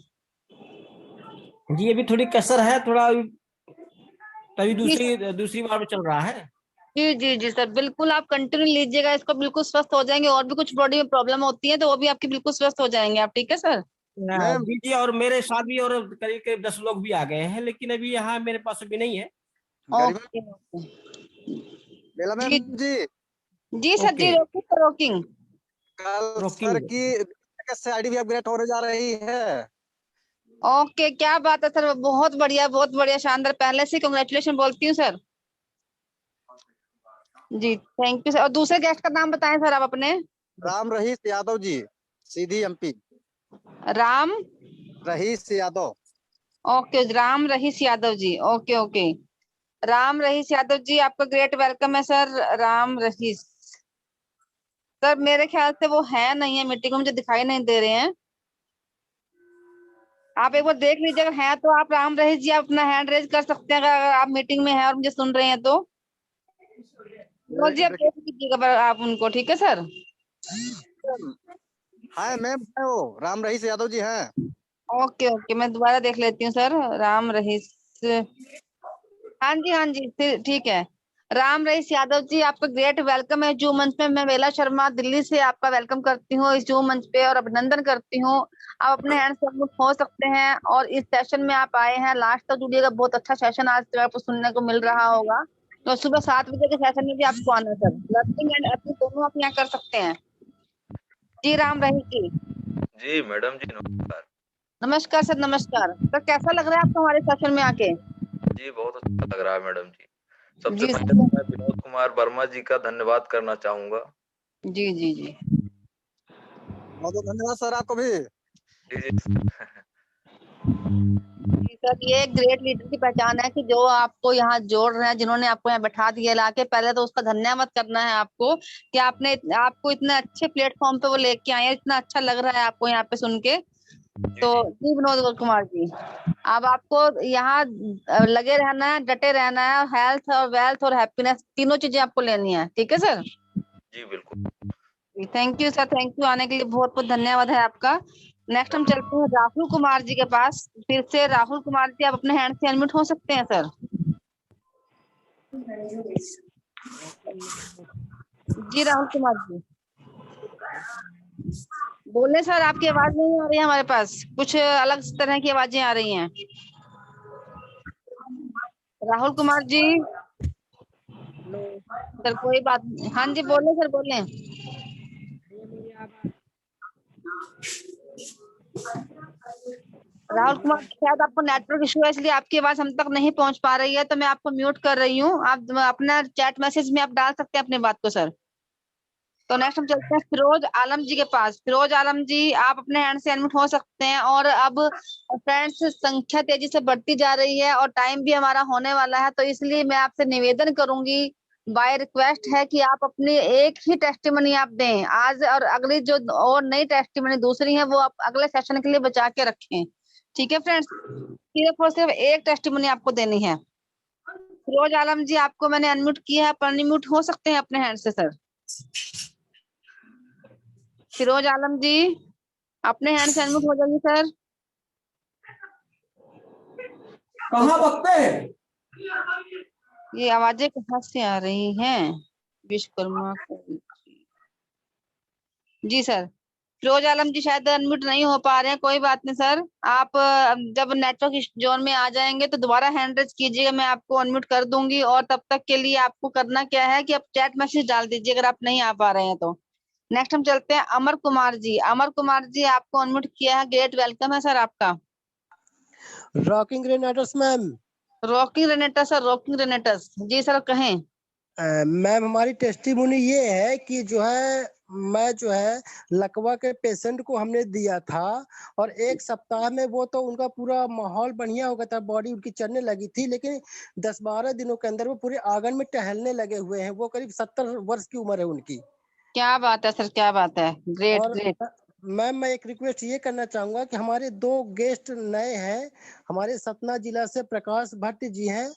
जी अभी थोड़ी कसर है, थोड़ा तभी जी सर, दूसरी बार में चल रहा है। जी जी जी सर, बिल्कुल आप कंटिन्यू लीजिएगा इसको, बिल्कुल स्वस्थ हो जाएंगे। और भी कुछ बॉडी में प्रॉब्लम होती है तो वो भी आपकी बिल्कुल स्वस्थ हो जाएंगे आप, ठीक है सर? मैम जी जी, और मेरे साथ भी और करीब करीब 10 लोग भी आ गए हैं, लेकिन अभी यहाँ मेरे पास अभी नहीं है। गरिमा ओके ओके, बेला जी मैम जी, जी सर जी, ओके, रोकिंग सर, रोकिंग। कल सर रोकिंग। की से आईडी भी अपग्रेड होने जा रही है। ओके, क्या बात है सर, बहुत बढ़िया बहुत बढ़िया, शानदार, पहले से कांग्रेचुलेशन बोलती हूँ सर। जी थैंक यू सर। और दूसरे गेस्ट का नाम बताएं सर आप अपने। राम रहीस यादव जी, सीधी एमपी। राम रहीस यादव। ओके, राम रहीस यादव जी, ओके ओके। राम रहीस यादव जी, आपका ग्रेट वेलकम है सर। राम रहीस सर, मेरे ख्याल से वो है नहीं है मीटिंग में, मुझे दिखाई नहीं दे रहे हैं। आप एक बार देख लीजिए, अगर है तो आप राम रहीस जी आप अपना हैंड रेज कर सकते हैं, अगर आप मीटिंग में हैं और मुझे सुन रहे हैं तो। जी आप देख लीजिएगा आप उनको, ठीक है सर। हाँ मैम, वो राम रहीस यादव जी हैं। ओके ओके, मैं दोबारा देख लेती हूँ सर। राम रहीस, हाँ जी हाँ जी, ठीक है। राम रहीस यादव जी, आपका ग्रेट वेलकम है जू मंच में। मैं बेला शर्मा दिल्ली से आपका वेलकम करती हूँ इस जू मंच पे और अभिनंदन करती हूँ। आप अपने हैंड से अनम्यूट हो सकते हैं और इस सेशन में आप आए हैं, लास्ट तक जुड़िएगा, बहुत अच्छा सेशन आज तो आपको सुनने को मिल रहा होगा। तो सुबह 7 बजे के सेशन में भी आपको आना है सर। लर्निंग एंड अर्निंग दोनों आप यहाँ कर सकते हैं। जी राम रहीस जी। जी मैडम जी नमस्कार। नमस्कार सर, नमस्कार सर। कैसा लग रहा है आपको हमारे सेशन में आके? जी बहुत अच्छा लग रहा है मैडम जी। सबसे जी पहले तो मैं विनोद कुमार वर्मा जी का धन्यवाद करना चाहूंगा। जी जी जी, बहुत धन्यवाद सर आपको भी। जी सर ये एक ग्रेट लीडर की पहचान है कि जो आपको यहाँ जोड़ रहे हैं, जिन्होंने आपको यहाँ बैठा दिया लाके, पहले तो उसका धन्यवाद करना है आपको कि आपको इतने अच्छे प्लेटफॉर्म पे वो लेके आए हैं, इतना अच्छा लग रहा है आपको यहाँ पे सुन के। तो जी विनोद कुमार जी, अब आपको यहाँ लगे रहना है, डटे रहना है। हेल्थ और वेल्थ और हैप्पीनेस तीनों चीजें आपको लेनी है, ठीक है सर? जी बिल्कुल। Thank you sir, thank you. आने के लिए बहुत बहुत धन्यवाद है आपका। नेक्स्ट हम चलते हैं राहुल कुमार जी के पास। फिर से राहुल कुमार जी, आप अपने हैंड से अनम्यूट हो सकते हैं सर। जी राहुल कुमार जी बोले सर, आपकी आवाज नहीं आ रही है हमारे पास, कुछ अलग तरह की आवाजें आ रही हैं। राहुल कुमार जी सर, कोई बात नहीं। हाँ जी बोले सर, बोले। राहुल कुमार, शायद आपको नेटवर्क इशू है इसलिए आपकी आवाज हम तक नहीं पहुंच पा रही है, तो मैं आपको म्यूट कर रही हूँ। आप अपना चैट मैसेज में आप डाल सकते हैं अपनी बात को सर। तो नेक्स्ट हम चलते हैं फिरोज आलम जी के पास। फिरोज आलम जी, आप अपने हैंड से अनम्यूट हो सकते हैं। और अब फ्रेंड्स, संख्या तेजी से बढ़ती जा रही है और टाइम भी हमारा होने वाला है, तो इसलिए मैं आपसे निवेदन करूंगी, बाय रिक्वेस्ट है कि आप अपनी एक ही टेस्टिमनी आप दें आज, और अगली जो और नई टेस्टिमनी दूसरी है वो आप अगले सेशन के लिए बचा के रखें, ठीक है फ्रेंड्स? सिर्फ और सिर्फ एक टेस्टिमनी आपको देनी है। फिरोज आलम जी, आपको मैंने अनम्यूट किया है, पर अनम्यूट हो सकते हैं अपने हैंड से सर। फिरोज आलम जी, अपने हैंड से अनम्यूट हो जाइए सर। कहाँ बकते हैं? ये आवाजें कहाँ से आ रही हैं? विश्वकर्मा जी सर। फिरोज आलम जी शायद अनम्यूट नहीं हो पा रहे हैं, कोई बात नहीं सर। आप जब नेटवर्क जोन में आ जाएंगे तो दोबारा हैंड रेज कीजिएगा, मैं आपको अनम्यूट कर दूंगी। और तब तक के लिए आपको करना क्या है कि आप चैट मैसेज डाल दीजिए अगर आप नहीं आ पा रहे हैं तो। नेक्स्ट हम चलते हैं अमर कुमार जी। अमर कुमार जी, आपको अनम्यूट किया है, ग्रेट वेलकम है सर आपका। Rocking Renatus ma'am. Rocking Renatus sir, rocking Renatus जी सर, कहें। मैम हमारी टेस्टिमोनी ये है कि मैं लकवा के पेशेंट को हमने दिया था और 1 सप्ताह में वो तो उनका पूरा माहौल बढ़िया हो गया था, बॉडी उनकी चलने लगी थी, लेकिन 10-12 दिनों के अंदर वो पूरे आंगन में टहलने लगे हुए हैं। वो करीब 70 वर्ष की उम्र है उनकी। क्या बात है सर, क्या बात है, ग्रेट ग्रेट। मैम मैं एक रिक्वेस्ट ये करना चाहूंगा कि हमारे 2 गेस्ट नए हैं, हमारे सतना जिला से प्रकाश भट्ट जी हैं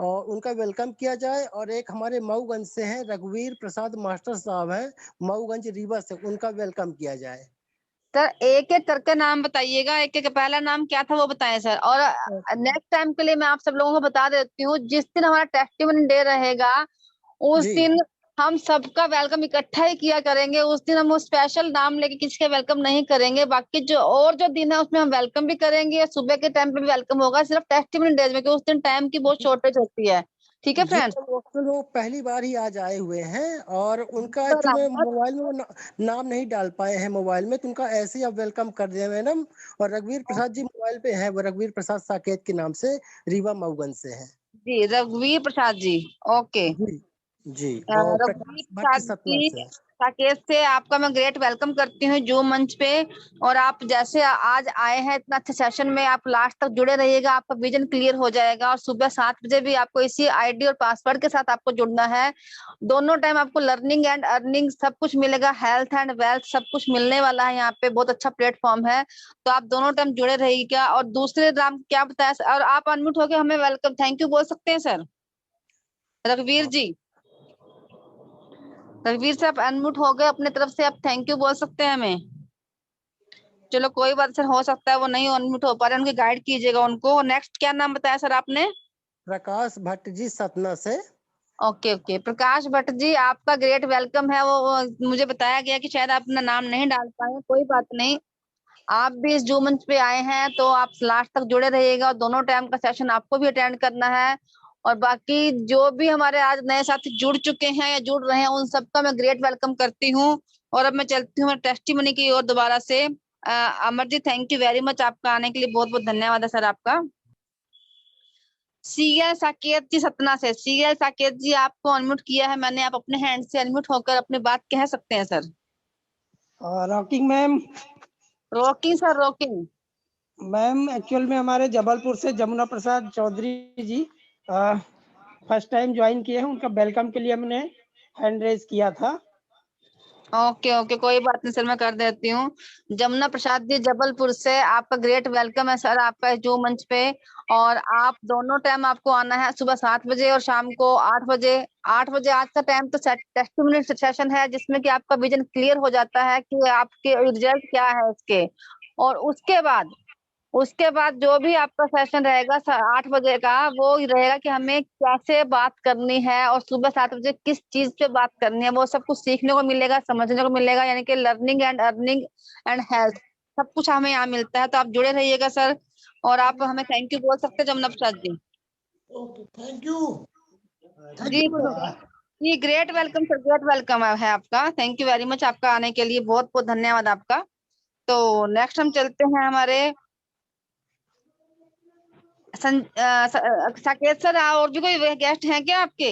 और उनका वेलकम किया जाए, और एक हमारे मऊगंज से हैं, रघुवीर प्रसाद मास्टर साहब हैं, मऊगंज रीवा से, उनका वेलकम किया जाए। सर एक एक करके नाम बताइएगा, एक एक पहला नाम क्या था वो बताएं सर। और नेक्स्ट टाइम के लिए मैं आप सब लोगों को बता देती हूँ, जिस दिन हमारा टेस्टिमनी डे रहेगा उस दिन हम सबका वेलकम इकट्ठा ही किया करेंगे। उस दिन हम वो स्पेशल नाम लेके किसी का वेलकम नहीं करेंगे, बाकी जो दिन है उसमें हम वेलकम भी करेंगे, सुबह के टाइम पे भी वेलकम होगा, सिर्फ टेस्टिमनी डेज में, उस दिन टाइम की बहुत शॉर्टेज होती है, ठीक है फ्रेंड्स? वो पहली बार ही आज आए हुए हैं और उनका एक्चुअली मोबाइल में वो नाम नहीं डाल पाए हैं मोबाइल में, तो उनका ऐसे ही आप वेलकम कर दिया मैडम। और रघुवीर प्रसाद जी मोबाइल पे है, वो रघुवीर प्रसाद साकेत के नाम से रीवा मऊगंज से है जी। रघुवीर प्रसाद जी, ओके जी। रघुवीर प्रसाद जी, साकेत से आपका मैं ग्रेट वेलकम करती हूँ जूम मंच पे। और आप जैसे आज आए हैं इतना अच्छे सेशन में, आप लास्ट तक जुड़े रहिएगा, आपका विजन क्लियर हो जाएगा। और सुबह 7 बजे भी आपको इसी आईडी और पासवर्ड के साथ आपको जुड़ना है। दोनों टाइम आपको लर्निंग एंड अर्निंग सब कुछ मिलेगा, हेल्थ एंड वेल्थ सब कुछ मिलने वाला है। यहाँ पे बहुत अच्छा प्लेटफॉर्म है, तो आप दोनों टाइम जुड़े रहिएगा। और दूसरे राम क्या बताया, और आप अनम्यूट होकर हमें वेलकम थैंक यू बोल सकते हैं सर। रघुवीर जी, रघुवीर से आप अनम्यूट हो गए अपने तरफ से, आप थैंक यू बोल सकते हैं हमें। चलो कोई बात सर, हो सकता है वो नहीं अनम्यूट हो पा रहे, उनकी गाइड कीजिएगा उनको। नेक्स्ट क्या नाम बताया सर आपने? प्रकाश भट्ट जी सतना से। ओके ओके, प्रकाश भट्ट जी आपका ग्रेट वेलकम है। वो मुझे बताया गया कि शायद आप अपना नाम नहीं डाल पाए, कोई बात नहीं। आप भी इस जूम मंच पे आए हैं तो आप लास्ट तक जुड़े रहिएगा, और दोनों टाइम का सेशन आपको भी अटेंड करना है। और बाकी जो भी हमारे आज नए साथी जुड़ चुके हैं या जुड़ रहे हैं, उन सबका मैं ग्रेट वेलकम करती हूँ। और अब मैं चलती हूँ टेस्टिमनी की ओर दोबारा से। Amar ji thank you very much, आपका आने के लिए बहुत बहुत धन्यवाद है सर आपका। सीएल साकेत जी सतना से। सीएल साकेत जी आपको अनम्यूट किया है मैंने, आप अपने हैंड से अनम्यूट होकर अपनी बात कह सकते हैं sir. Rocking ma'am. Rocking sir, rocking ma'am actual में हमारे जबलपुर से जमुना प्रसाद चौधरी जी फर्स्ट टाइम ज्वाइन किए हैं, उनका वेलकम के लिए हमने हैंड रेज किया था। ओके ओके, कोई बात नहीं सर, मैं कर देती हूँ। जमुना प्रसाद जी जबलपुर से, आपका ग्रेट वेलकम है सर आपका जो मंच पे। और आप दोनों टाइम आपको आना है, सुबह 7 बजे और शाम को 8 बजे। 8 बजे आज का टाइम तो टेस्टिमनी सेशन है, जिसमें कि आपका विजन क्लियर हो जाता है कि आपके रिजल्ट क्या है इसके। और उसके बाद जो भी आपका सेशन रहेगा 8 बजे का, वो रहेगा कि हमें कैसे बात करनी है और सुबह 7 बजे किस चीज पे बात करनी है, वो सब कुछ सीखने को मिलेगा, समझने को मिलेगा। यानी कि learning and earning and health सब कुछ हमें यहाँ मिलता है, तो आप जुड़े रहिएगा सर। और आप हमें थैंक यू बोल सकते हैं Jamuna Prasad ji. Okay thank you. जी जी, great welcome sir, great welcome है आपका। थैंक यू वेरी मच, आपका आने के लिए बहुत बहुत धन्यवाद आपका। तो नेक्स्ट हम चलते हैं हमारे साकेत सर। और भी कोई गेस्ट हैं क्या आपके?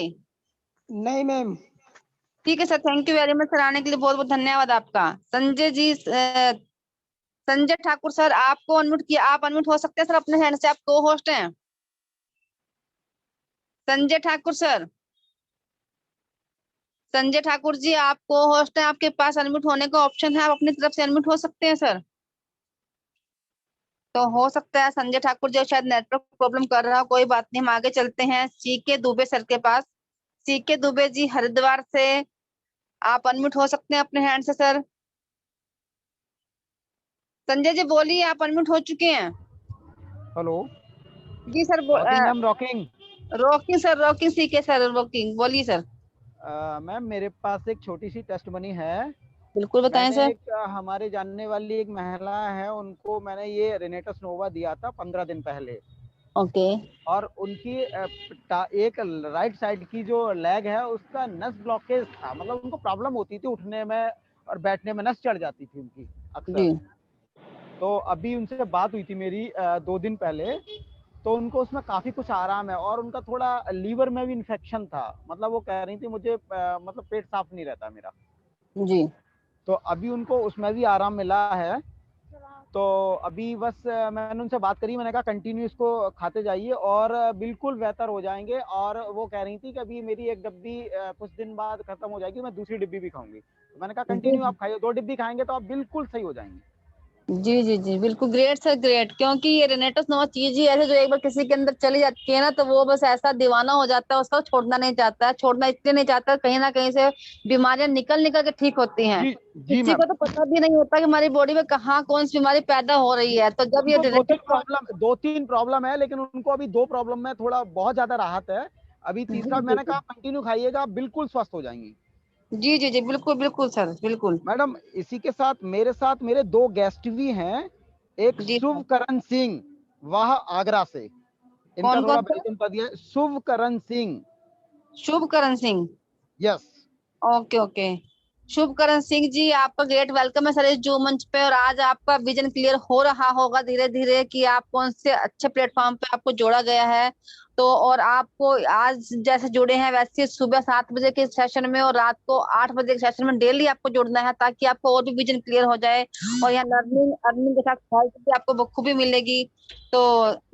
नहीं मैम। ठीक है sir, thank you very much sir, आने के लिए बहुत बहुत धन्यवाद आपका। संजय जी, संजय ठाकुर सर आपको अनम्यूट किया, आप अनम्यूट हो सकते हैं सर अपने हैंड से, आप को होस्ट हैं। संजय ठाकुर सर, संजय ठाकुर जी आप को होस्ट हैं, आपके पास अनम्यूट होने का ऑप्शन है, आप अपनी तरफ से अनम्यूट हो सकते हैं सर। तो हो सकता है संजय ठाकुर जी शायद नेटवर्क प्रॉब्लम कर रहा हो, कोई बात नहीं, हम आगे चलते हैं सीके दुबे सर के पास। सीके दुबे जी हरिद्वार से, आप अनम्यूट हो सकते हैं अपने हैंड से सर। संजय जी बोलिए, आप अनम्यूट हो चुके हैं। हेलो जी sir, ma'am. Rocking rocking sir, rocking CK sir, rocking बोलिए सर। मैम मेरे पास एक छोटी सी टेस्टमनी है। बिल्कुल बताएं सर। एक हमारे जानने वाली एक महिला है, उनको मैंने ये रेनेटस नोवा दिया था 15 दिन पहले। ओके। और उनकी एक राइट साइड की जो लेग है उसका नस ब्लॉकेज था, मतलब उनको प्रॉब्लम होती थी उठने में और बैठने में, नस चढ़ जाती थी उनकी अक्सर। तो अभी उनसे बात हुई थी मेरी 2 दिन पहले, तो उनको उसमें काफी कुछ आराम है। और उनका थोड़ा लीवर में भी इन्फेक्शन था, मतलब वो कह रही थी मुझे मतलब पेट साफ नहीं रहता मेरा जी। तो अभी उनको उसमें भी आराम मिला है। तो अभी बस मैंने उनसे बात करी, मैंने कहा कंटिन्यू इसको खाते जाइए और बिल्कुल बेहतर हो जाएंगे। और वो कह रही थी कि अभी मेरी एक डिब्बी कुछ दिन बाद खत्म हो जाएगी, मैं दूसरी डिब्बी भी खाऊंगी। तो मैंने कहा कंटिन्यू आप खाइए, 2 डिब्बी खाएंगे तो आप बिल्कुल सही हो जाएंगे। जी जी जी बिल्कुल, ग्रेट सर ग्रेट। क्योंकि ये रेनेटस नोवा चीज ही ऐसे जो एक बार किसी के अंदर चली जाती है ना, तो वो बस ऐसा दीवाना हो जाता है, उसका छोड़ना नहीं चाहता है। छोड़ना इसलिए नहीं चाहता, कहीं ना कहीं से बीमारियां निकल निकल के ठीक होती हैं। किसी को तो पता भी नहीं होता कि हमारी बॉडी में कहाँ कौन सी बीमारी पैदा हो रही है। तो जब ये 2-3 प्रॉब्लम है, लेकिन उनको अभी 2 प्रॉब्लम में थोड़ा बहुत ज्यादा राहत है। अभी तीसरा मैंने कहा कंटिन्यू खाइएगा, बिल्कुल स्वस्थ हो जाएंगी। जी जी जी बिल्कुल बिल्कुल सर, बिल्कुल। मैडम इसी के साथ मेरे 2 गेस्ट भी हैं। एक शुभकरण सिंह, वह आगरा से, इनका थोड़ा वेलकम कर दिया। Shubhkaran Singh. Shubhkaran Singh, yes. Okay okay, Shubhkaran Singh ji आपका ग्रेट वेलकम है सर इस जो मंच पे। और आज आपका विजन क्लियर हो रहा होगा धीरे धीरे कि आप कौन से अच्छे प्लेटफॉर्म पे आपको जोड़ा गया है। तो और आपको आज जैसे जुड़े हैं वैसे सुबह 7 बजे के सेशन में और रात को 8 बजे के सेशन में डेली आपको जुड़ना है, ताकि आपको और भी विजन क्लियर हो जाए और यहाँ लर्निंग अर्निंग के साथ हेल्थ भी आपको बखूबी मिलेगी। तो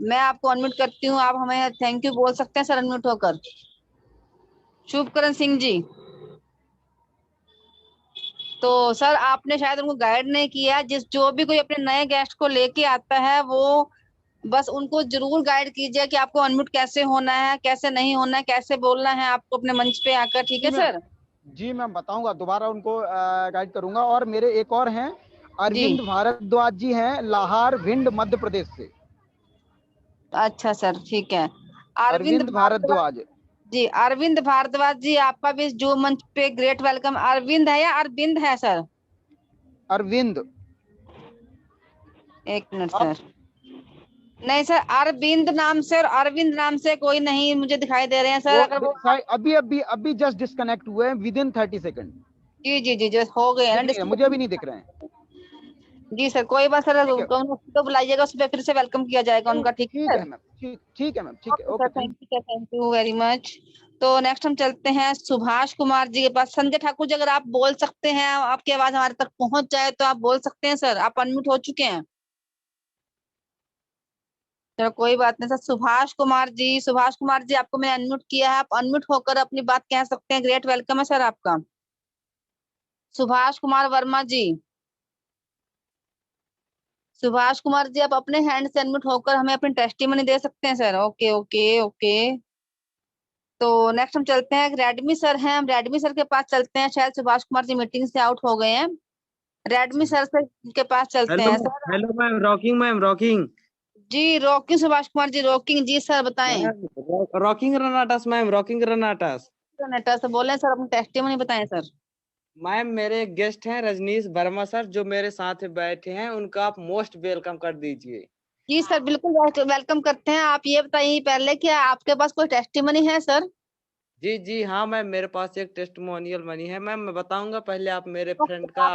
मैं आपको अनम्यूट करती हूँ, आप हमें थैंक यू बोल सकते हैं सर अनम्यूट होकर। शुभकरण सिंह जी, तो सर आपने शायद उनको गाइड नहीं किया। जो भी कोई अपने नए गेस्ट को लेके आता है वो बस उनको जरूर गाइड कीजिए कि आपको अनम्यूट कैसे होना है, कैसे नहीं होना है, कैसे बोलना है आपको अपने मंच पे आकर। ठीक है सर? जी मैम बताऊंगा, दोबारा उनको गाइड करूंगा। और मेरे एक और हैं, अरविंद भारद्वाज जी हैं, लाहौर भिंड मध्य प्रदेश से। अच्छा सर, ठीक है। अरविंद भारद्वाज जी, अरविंद भारद्वाज जी, आपका भी जो मंच पे ग्रेट वेलकम। अरविंद है या अरविंद है सर? अरविंद। एक मिनट सर, नहीं सर, अरविंद नाम से और अरविंद नाम से कोई नहीं मुझे दिखाई दे रहे हैं सर। अगर वो अभी जस्ट डिस्कनेक्ट हुए हैं विद इन 30 सेकंड। जी जो हो गए हैं ना, मुझे अभी नहीं दिख रहे हैं। जी सर, कोई बात सर, तो बुलाइएगा, उस पर फिर से वेलकम किया जाएगा उनका। ठीक है मैम, ठीक है मैम, ठीक है, okay, thank you very much. तो नेक्स्ट हम चलते हैं सुभाष कुमार जी के पास। संजय ठाकुर जी, अगर आप बोल सकते हैं, आपकी आवाज हमारे तक पहुंच जाए तो आप बोल सकते हैं सर, आप अनम्यूट हो चुके हैं। चलो कोई बात नहीं सर। सुभाष कुमार जी आपको मैंने अनम्यूट किया है, आप अनम्यूट होकर अपनी बात कह सकते हैं। ग्रेट वेलकम है सर आपका। सुभाष कुमार वर्मा जी, सुभाष कुमार जी, आप अपने हैंड से अनम्यूट होकर हमें अपनी टेस्टिमनी दे सकते हैं सर। Okay okay okay. तो नेक्स्ट हम चलते हैं, रेडमी सर हैं, हम रेडमी सर के पास चलते हैं। शायद सुभाष कुमार जी मीटिंग से आउट हो गए हैं, रेडमी सर के पास चलते हैं सर। हेलो मैम, रॉकिंग जी, रॉकिंग सुभाष कुमार जी, रॉकिंग जी सर, बताएं। रॉकिंग रनाटस मैम, रॉकिंग रनाटस से बोले सर, अपनी टेस्टिमनी बताएं सर। मैम मेरे गेस्ट हैं रजनीश वर्मा सर, जो मेरे साथ बैठे हैं, उनका आप मोस्ट वेलकम कर दीजिए। जी सर, बिल्कुल वेलकम करते हैं। आप ये बताइए पहले कि आपके पास कोई टेस्टिमनी है सर? जी हाँ मैम, मेरे पास एक टेस्टिमोनियल मनी है मैम, मैं बताऊंगा। पहले आप मेरे फ्रेंड का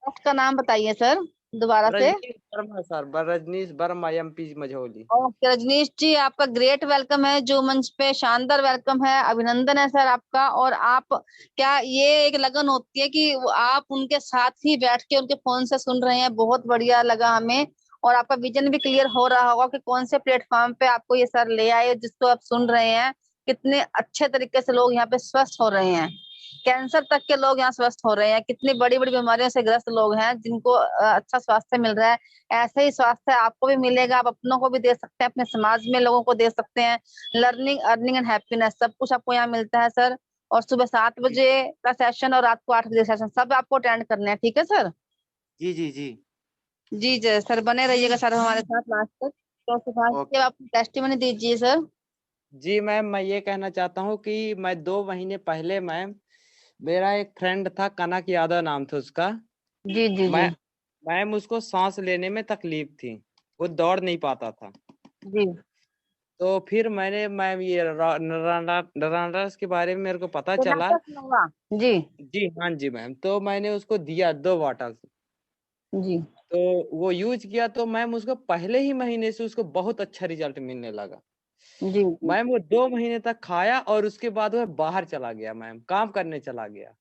आपका नाम बताइए सर दोबारा से। Rajneesh Verma sir, Rajneesh Verma, MP Majhauli. Okay Rajneesh ji, आपका ग्रेट वेलकम है जो मंच पे, शानदार वेलकम है, अभिनंदन है सर आपका। और आप क्या ये एक लगन होती है कि आप उनके साथ ही बैठ के उनके फोन से सुन रहे हैं, बहुत बढ़िया लगा हमें। और आपका विजन भी क्लियर हो रहा होगा कि कौन से प्लेटफॉर्म पे आपको ये सर ले आए जिसको आप सुन रहे हैं। कितने अच्छे तरीके से लोग यहाँ पे स्वस्थ हो रहे हैं, कैंसर तक के लोग यहाँ स्वस्थ हो रहे हैं, कितनी बड़ी बड़ी बीमारियों से ग्रस्त लोग हैं जिनको अच्छा स्वास्थ्य मिल रहा है। ऐसे ही स्वास्थ्य आपको भी मिलेगा, आप अपनों को भी दे सकते हैं, अपने समाज में लोगों को दे सकते हैं। लर्निंग अर्निंग एंड हैप्पीनेस सब कुछ आपको यहाँ मिलता है सर। और सुबह 7 बजे का सेशन और रात को 8 बजे सेशन सब आपको अटेंड करने हैं। ठीक है सर? जी सर, बने रहिएगा सर हमारे साथ लास्ट तक। तो सुभाष जी, आप टेस्टिमनी दीजिए सर। जी मैम, मैं ये कहना चाहता हूँ कि मैं 2 महीने पहले मैम, मेरा एक फ्रेंड था, कनक यादव नाम था उसका। जी मैम उसको सांस लेने में तकलीफ थी, वो दौड़ नहीं पाता था जी। तो फिर मैम ये रनाटस के बारे में मेरे को पता चला। जी हाँ जी मैम, तो मैंने उसको दिया 2 बॉटल जी। तो वो यूज किया, तो मैम उसको पहले ही महीने से उसको बहुत अच्छा रिजल्ट मिलने लगा। जी मैम वो 2 महीने तक खाया और उसके बाद वह बाहर चला गया मैम, काम करने चला गया।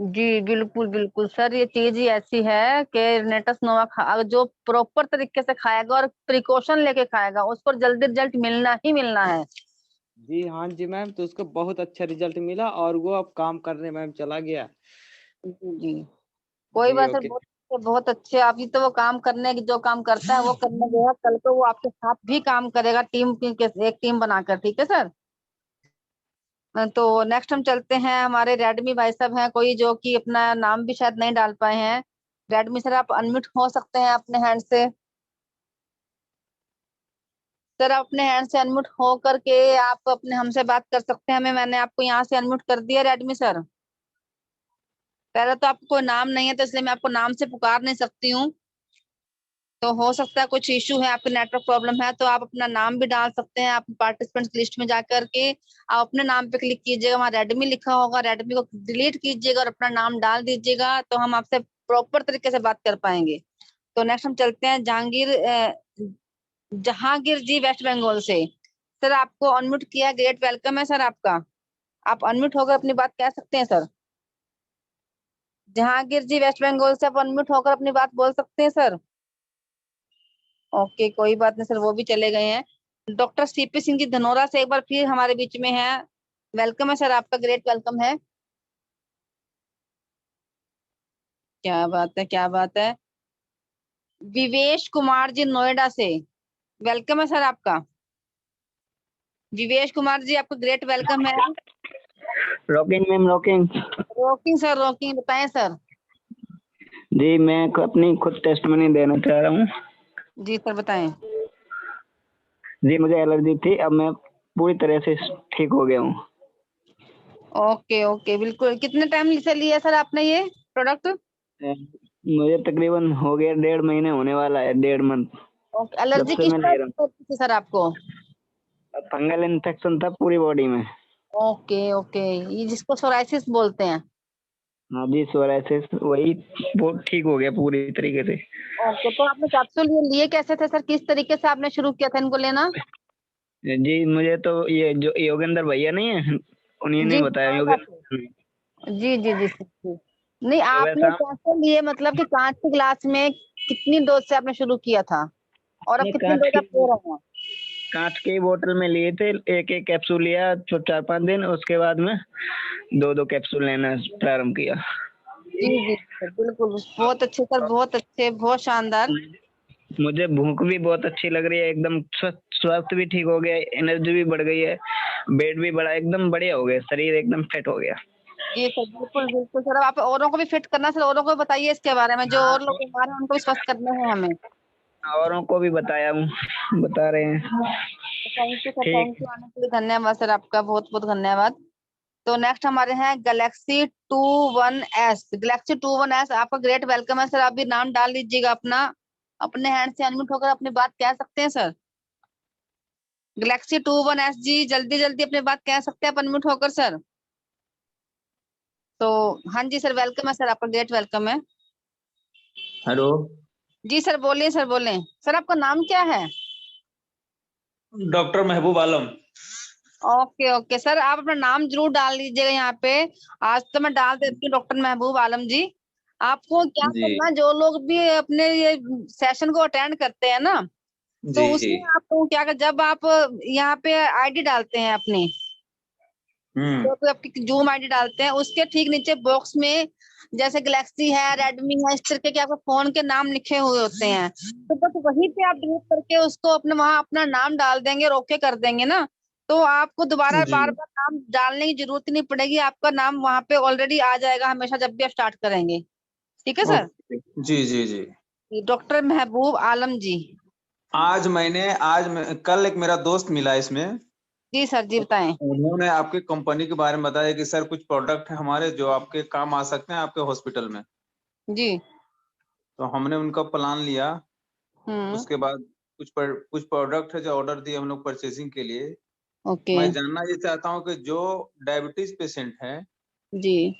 जी बिल्कुल सर, ये चीज ही ऐसी है कि नेटस नोवा जो प्रॉपर तरीके से खाएगा और प्रिकॉशन लेके खाएगा उसको जल्दी रिजल्ट मिलना ही मिलना है। जी हाँ जी मैम, तो उसको बहुत अच्छा रिजल्ट मिला और वो अब काम करने मैम चला गया। जी कोई बात सर, बहुत अच्छे। अभी तो वो काम करने की जो काम करता है वो करने गया, कल को वो आपके साथ भी काम करेगा, एक टीम बनाकर। ठीक है सर? तो नेक्स्ट हम चलते हैं, हमारे रेडमी भाई साहब हैं कोई जो कि अपना नाम भी शायद नहीं डाल पाए हैं। रेडमी सर, आप अनम्यूट हो सकते हैं अपने हैंड से। सर अपने हैंड से अनम्यूट हो करके आप अपने हमसे बात कर सकते हैं। मैंने आपको यहाँ से अनम्यूट कर दिया रेडमी सर। पहले तो आपको कोई नाम नहीं है तो इसलिए मैं आपको नाम से पुकार नहीं सकती हूँ। तो हो सकता है कुछ इशू है, आपके नेटवर्क प्रॉब्लम है, तो आप अपना नाम भी डाल सकते हैं। आप पार्टिसिपेंट्स लिस्ट में जाकर के आप अपने नाम पे क्लिक कीजिएगा, वहाँ रेडमी लिखा होगा, रेडमी को डिलीट कीजिएगा और अपना नाम डाल दीजिएगा, तो हम आपसे प्रॉपर तरीके से बात कर पाएंगे। तो नेक्स्ट हम चलते हैं जहांगीर जी वेस्ट बंगाल से। सर आपको अनम्यूट किया, ग्रेट वेलकम है सर आपका। आप अनम्यूट होकर अपनी बात कह सकते हैं सर। जहांगीर जी वेस्ट बंगाल से आप अनम्यूट होकर अपनी बात बोल सकते हैं सर। ओके कोई बात नहीं सर, वो भी चले गए हैं। डॉक्टर सीपी सिंह जी धनोरा से एक बार फिर हमारे बीच में है, वेलकम है सर आपका, ग्रेट वेलकम है। क्या बात है, क्या बात है। विवेश कुमार जी नोएडा से, वेलकम है सर आपका। विवेश कुमार जी आपका ग्रेट वेलकम है। Rocking ma'am rocking. Rocking sir rocking, बताएं सर। जी मैं अपनी खुद टेस्टमनी देना चाह रहा हूँ। जी सर बताएं। जी मुझे एलर्जी थी, अब मैं पूरी तरह से ठीक हो गया हूँ। ओके ओके बिल्कुल। कितने टाइम से लिया सर आपने ये प्रोडक्ट? मुझे तकरीबन हो गया 1.5 महीने होने वाला है, 1.5 मंथ। ओके, एलर्जी किस टाइप की होती थी सर आपको? फंगल इन्फेक्शन था पूरी बॉडी में। ओके ओके, ये जिसको सोराइसिस बोलते हैं। हाँ जी सोराइसिस, वही वो ठीक हो गया पूरी तरीके से। ओके, तो आपने कैप्सूल लिए कैसे थे सर, किस तरीके से आपने शुरू किया था इनको लेना? जी मुझे तो ये जो योगेंद्र भैया नहीं है, उन्हीं ने बताया। जी जी जी जी। नहीं आपने कैसे लिए, मतलब कि कांच के गिलास में कितनी डोज से आपने शुरू किया था और अब कितनी डोज आप ले रहे हैं? कांच के बोतल में लिए थे, एक एक कैप्सूल लिया 4-5 दिन, उसके बाद में 2-2 कैप्सूल लेना प्रारंभ किया। जी जी बिल्कुल, बहुत अच्छे सर, बहुत अच्छे, बहुत शानदार। मुझे भूख भी बहुत अच्छी लग रही है, एकदम स्वास्थ्य भी ठीक हो गया, एनर्जी भी बढ़ गई है, वेट भी बढ़ा, एकदम बढ़िया हो गया, शरीर एकदम फिट हो गया। जी सर बिल्कुल बिल्कुल सर, अब आप औरों को भी फिट करना सर, औरों को बताइए इसके बारे में, जो और लोग बीमार हैं उनको भी स्वस्थ करने हैं हमें। औरों को भी बताया हूँ, बता रहे हैं। Thank you sir, thank you आने के लिए, धन्यवाद सर आपका, बहुत बहुत धन्यवाद। तो नेक्स्ट हमारे हैं गैलेक्सी 21S। गैलेक्सी 21S आपका ग्रेट वेलकम है सर। आप भी नाम डाल लीजिएगा अपना, अपने हैंड से अनम्यूट होकर अपनी बात कह सकते हैं सर। गैलेक्सी 21S जी जल्दी जल्दी अपनी बात कह सकते हैं अनम्यूट होकर सर। तो हाँ जी सर वेलकम है सर आपका, ग्रेट वेलकम है। हेलो जी सर बोलिए, सर बोलें सर, आपका नाम क्या है? डॉक्टर महबूब आलम। ओके ओके सर, आप अपना नाम जरूर डाल लीजिएगा यहाँ पे। आज तो मैं डाल देती हूँ डॉक्टर महबूब आलम जी। आपको क्या करना, जो लोग भी अपने ये सेशन को अटेंड करते हैं ना, तो उसमें आपको क्या कर, जब आप यहाँ पे आईडी डालते हैं अपनी, तो आपकी जूम आईडी डालते हैं, उसके ठीक नीचे बॉक्स में जैसे गैलेक्सी है, रेडमी है, इस तरीके के आपके फोन के नाम लिखे हुए होते हैं, तो बस वहीं पे आप डिलीट करके उसको अपने वहां अपना नाम डाल देंगे और ओके कर देंगे ना, तो आपको दोबारा बार बार नाम डालने की जरूरत ही नहीं पड़ेगी। आपका नाम वहां पे ऑलरेडी आ जाएगा हमेशा जब भी आप स्टार्ट करेंगे। ठीक है सर? जी जी जी। डॉक्टर महबूब आलम जी। कल एक मेरा दोस्त मिला इसमें। जी सर जी बताएं। उन्होंने आपके कंपनी के बारे में बताया कि सर कुछ प्रोडक्ट है हमारे जो आपके काम आ सकते हैं आपके हॉस्पिटल में। जी। तो हमने उनका प्लान लिया। उसके बाद कुछ प्रोडक्ट है जो ऑर्डर दिए हम लोग परचेसिंग के लिए। ओके। मैं जानना ये चाहता हूँ कि जो डायबिटीज पेशेंट है जी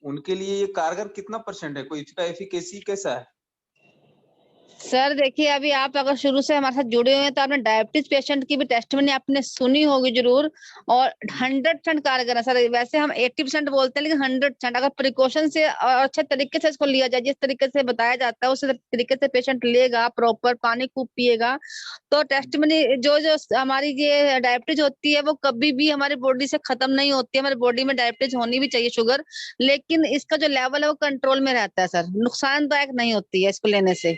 उनके लिए ये कारगर कितना % है, कोई इसका एफिकेसी कैसा है? सर देखिए, अभी आप अगर शुरू से हमारे साथ जुड़े हुए हैं तो आपने डायबिटीज पेशेंट की भी टेस्टमनी आपने सुनी होगी जरूर, और 100% कारगर है सर। वैसे हम 80% बोलते हैं, लेकिन 100% अगर प्रिकॉशन से और अच्छे तरीके से इसको लिया जाए, जिस तरीके से बताया जाता है उस तरीके से पेशेंट लेगा, प्रॉपर पानी खूब पिएगा, तो टेस्टमनी जो जो हमारी ये डायबिटीज होती है वो कभी भी हमारी बॉडी से खत्म नहीं होती है। हमारी बॉडी में डायबिटीज होनी भी चाहिए शुगर, लेकिन इसका जो लेवल है वो कंट्रोल में रहता है सर, नुकसानदायक नहीं होती है इसको लेने से।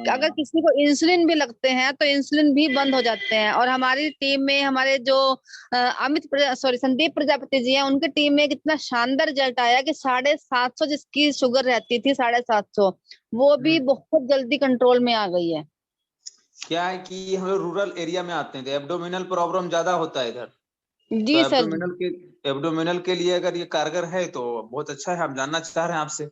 अगर किसी को इंसुलिन भी लगते हैं तो इंसुलिन भी बंद हो जाते हैं। और हमारी टीम में हमारे जो संदीप प्रजापति जी हैं, उनकी टीम में कितना शानदार रिजल्ट आया कि 750 जिसकी शुगर रहती थी, 750 वो भी बहुत जल्दी कंट्रोल में आ गई है। क्या है कि हम लोग रूरल एरिया में आते हैं तो एब्डोमिनल प्रॉब्लम ज्यादा होता है इधर। जी तो सर। एब्डोमिनल के लिए अगर ये कारगर है तो बहुत अच्छा है। हम जानना चाह रहे हैं आपसे।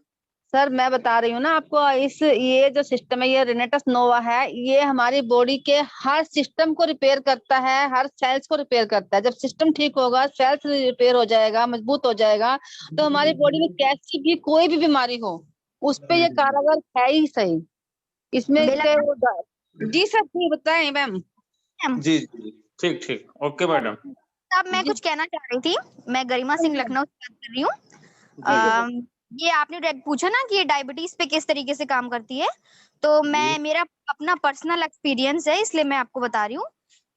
सर मैं बता रही हूँ ना आपको, ये जो सिस्टम है, ये रेनेटस नोवा है, ये हमारी बॉडी के हर सिस्टम को रिपेयर करता है, हर सेल्स को रिपेयर करता है। जब सिस्टम ठीक होगा, सेल्स रिपेयर हो जाएगा, मजबूत हो जाएगा, तो हमारी बॉडी में कैसी भी कोई भी बीमारी हो उस पे ये कारगर है ही सही। इसमें जी सर जी बताएं मैम। जी ठीक ठीक, ओके मैडम। अब मैं कुछ कहना चाह रही थी। मैं गरिमा सिंह लखनऊ से बात कर रही हूँ। ये आपने पूछा ना कि ये डायबिटीज पे किस तरीके से काम करती है, तो मैं मेरा अपना पर्सनल एक्सपीरियंस है, इसलिए मैं आपको बता रही हूँ।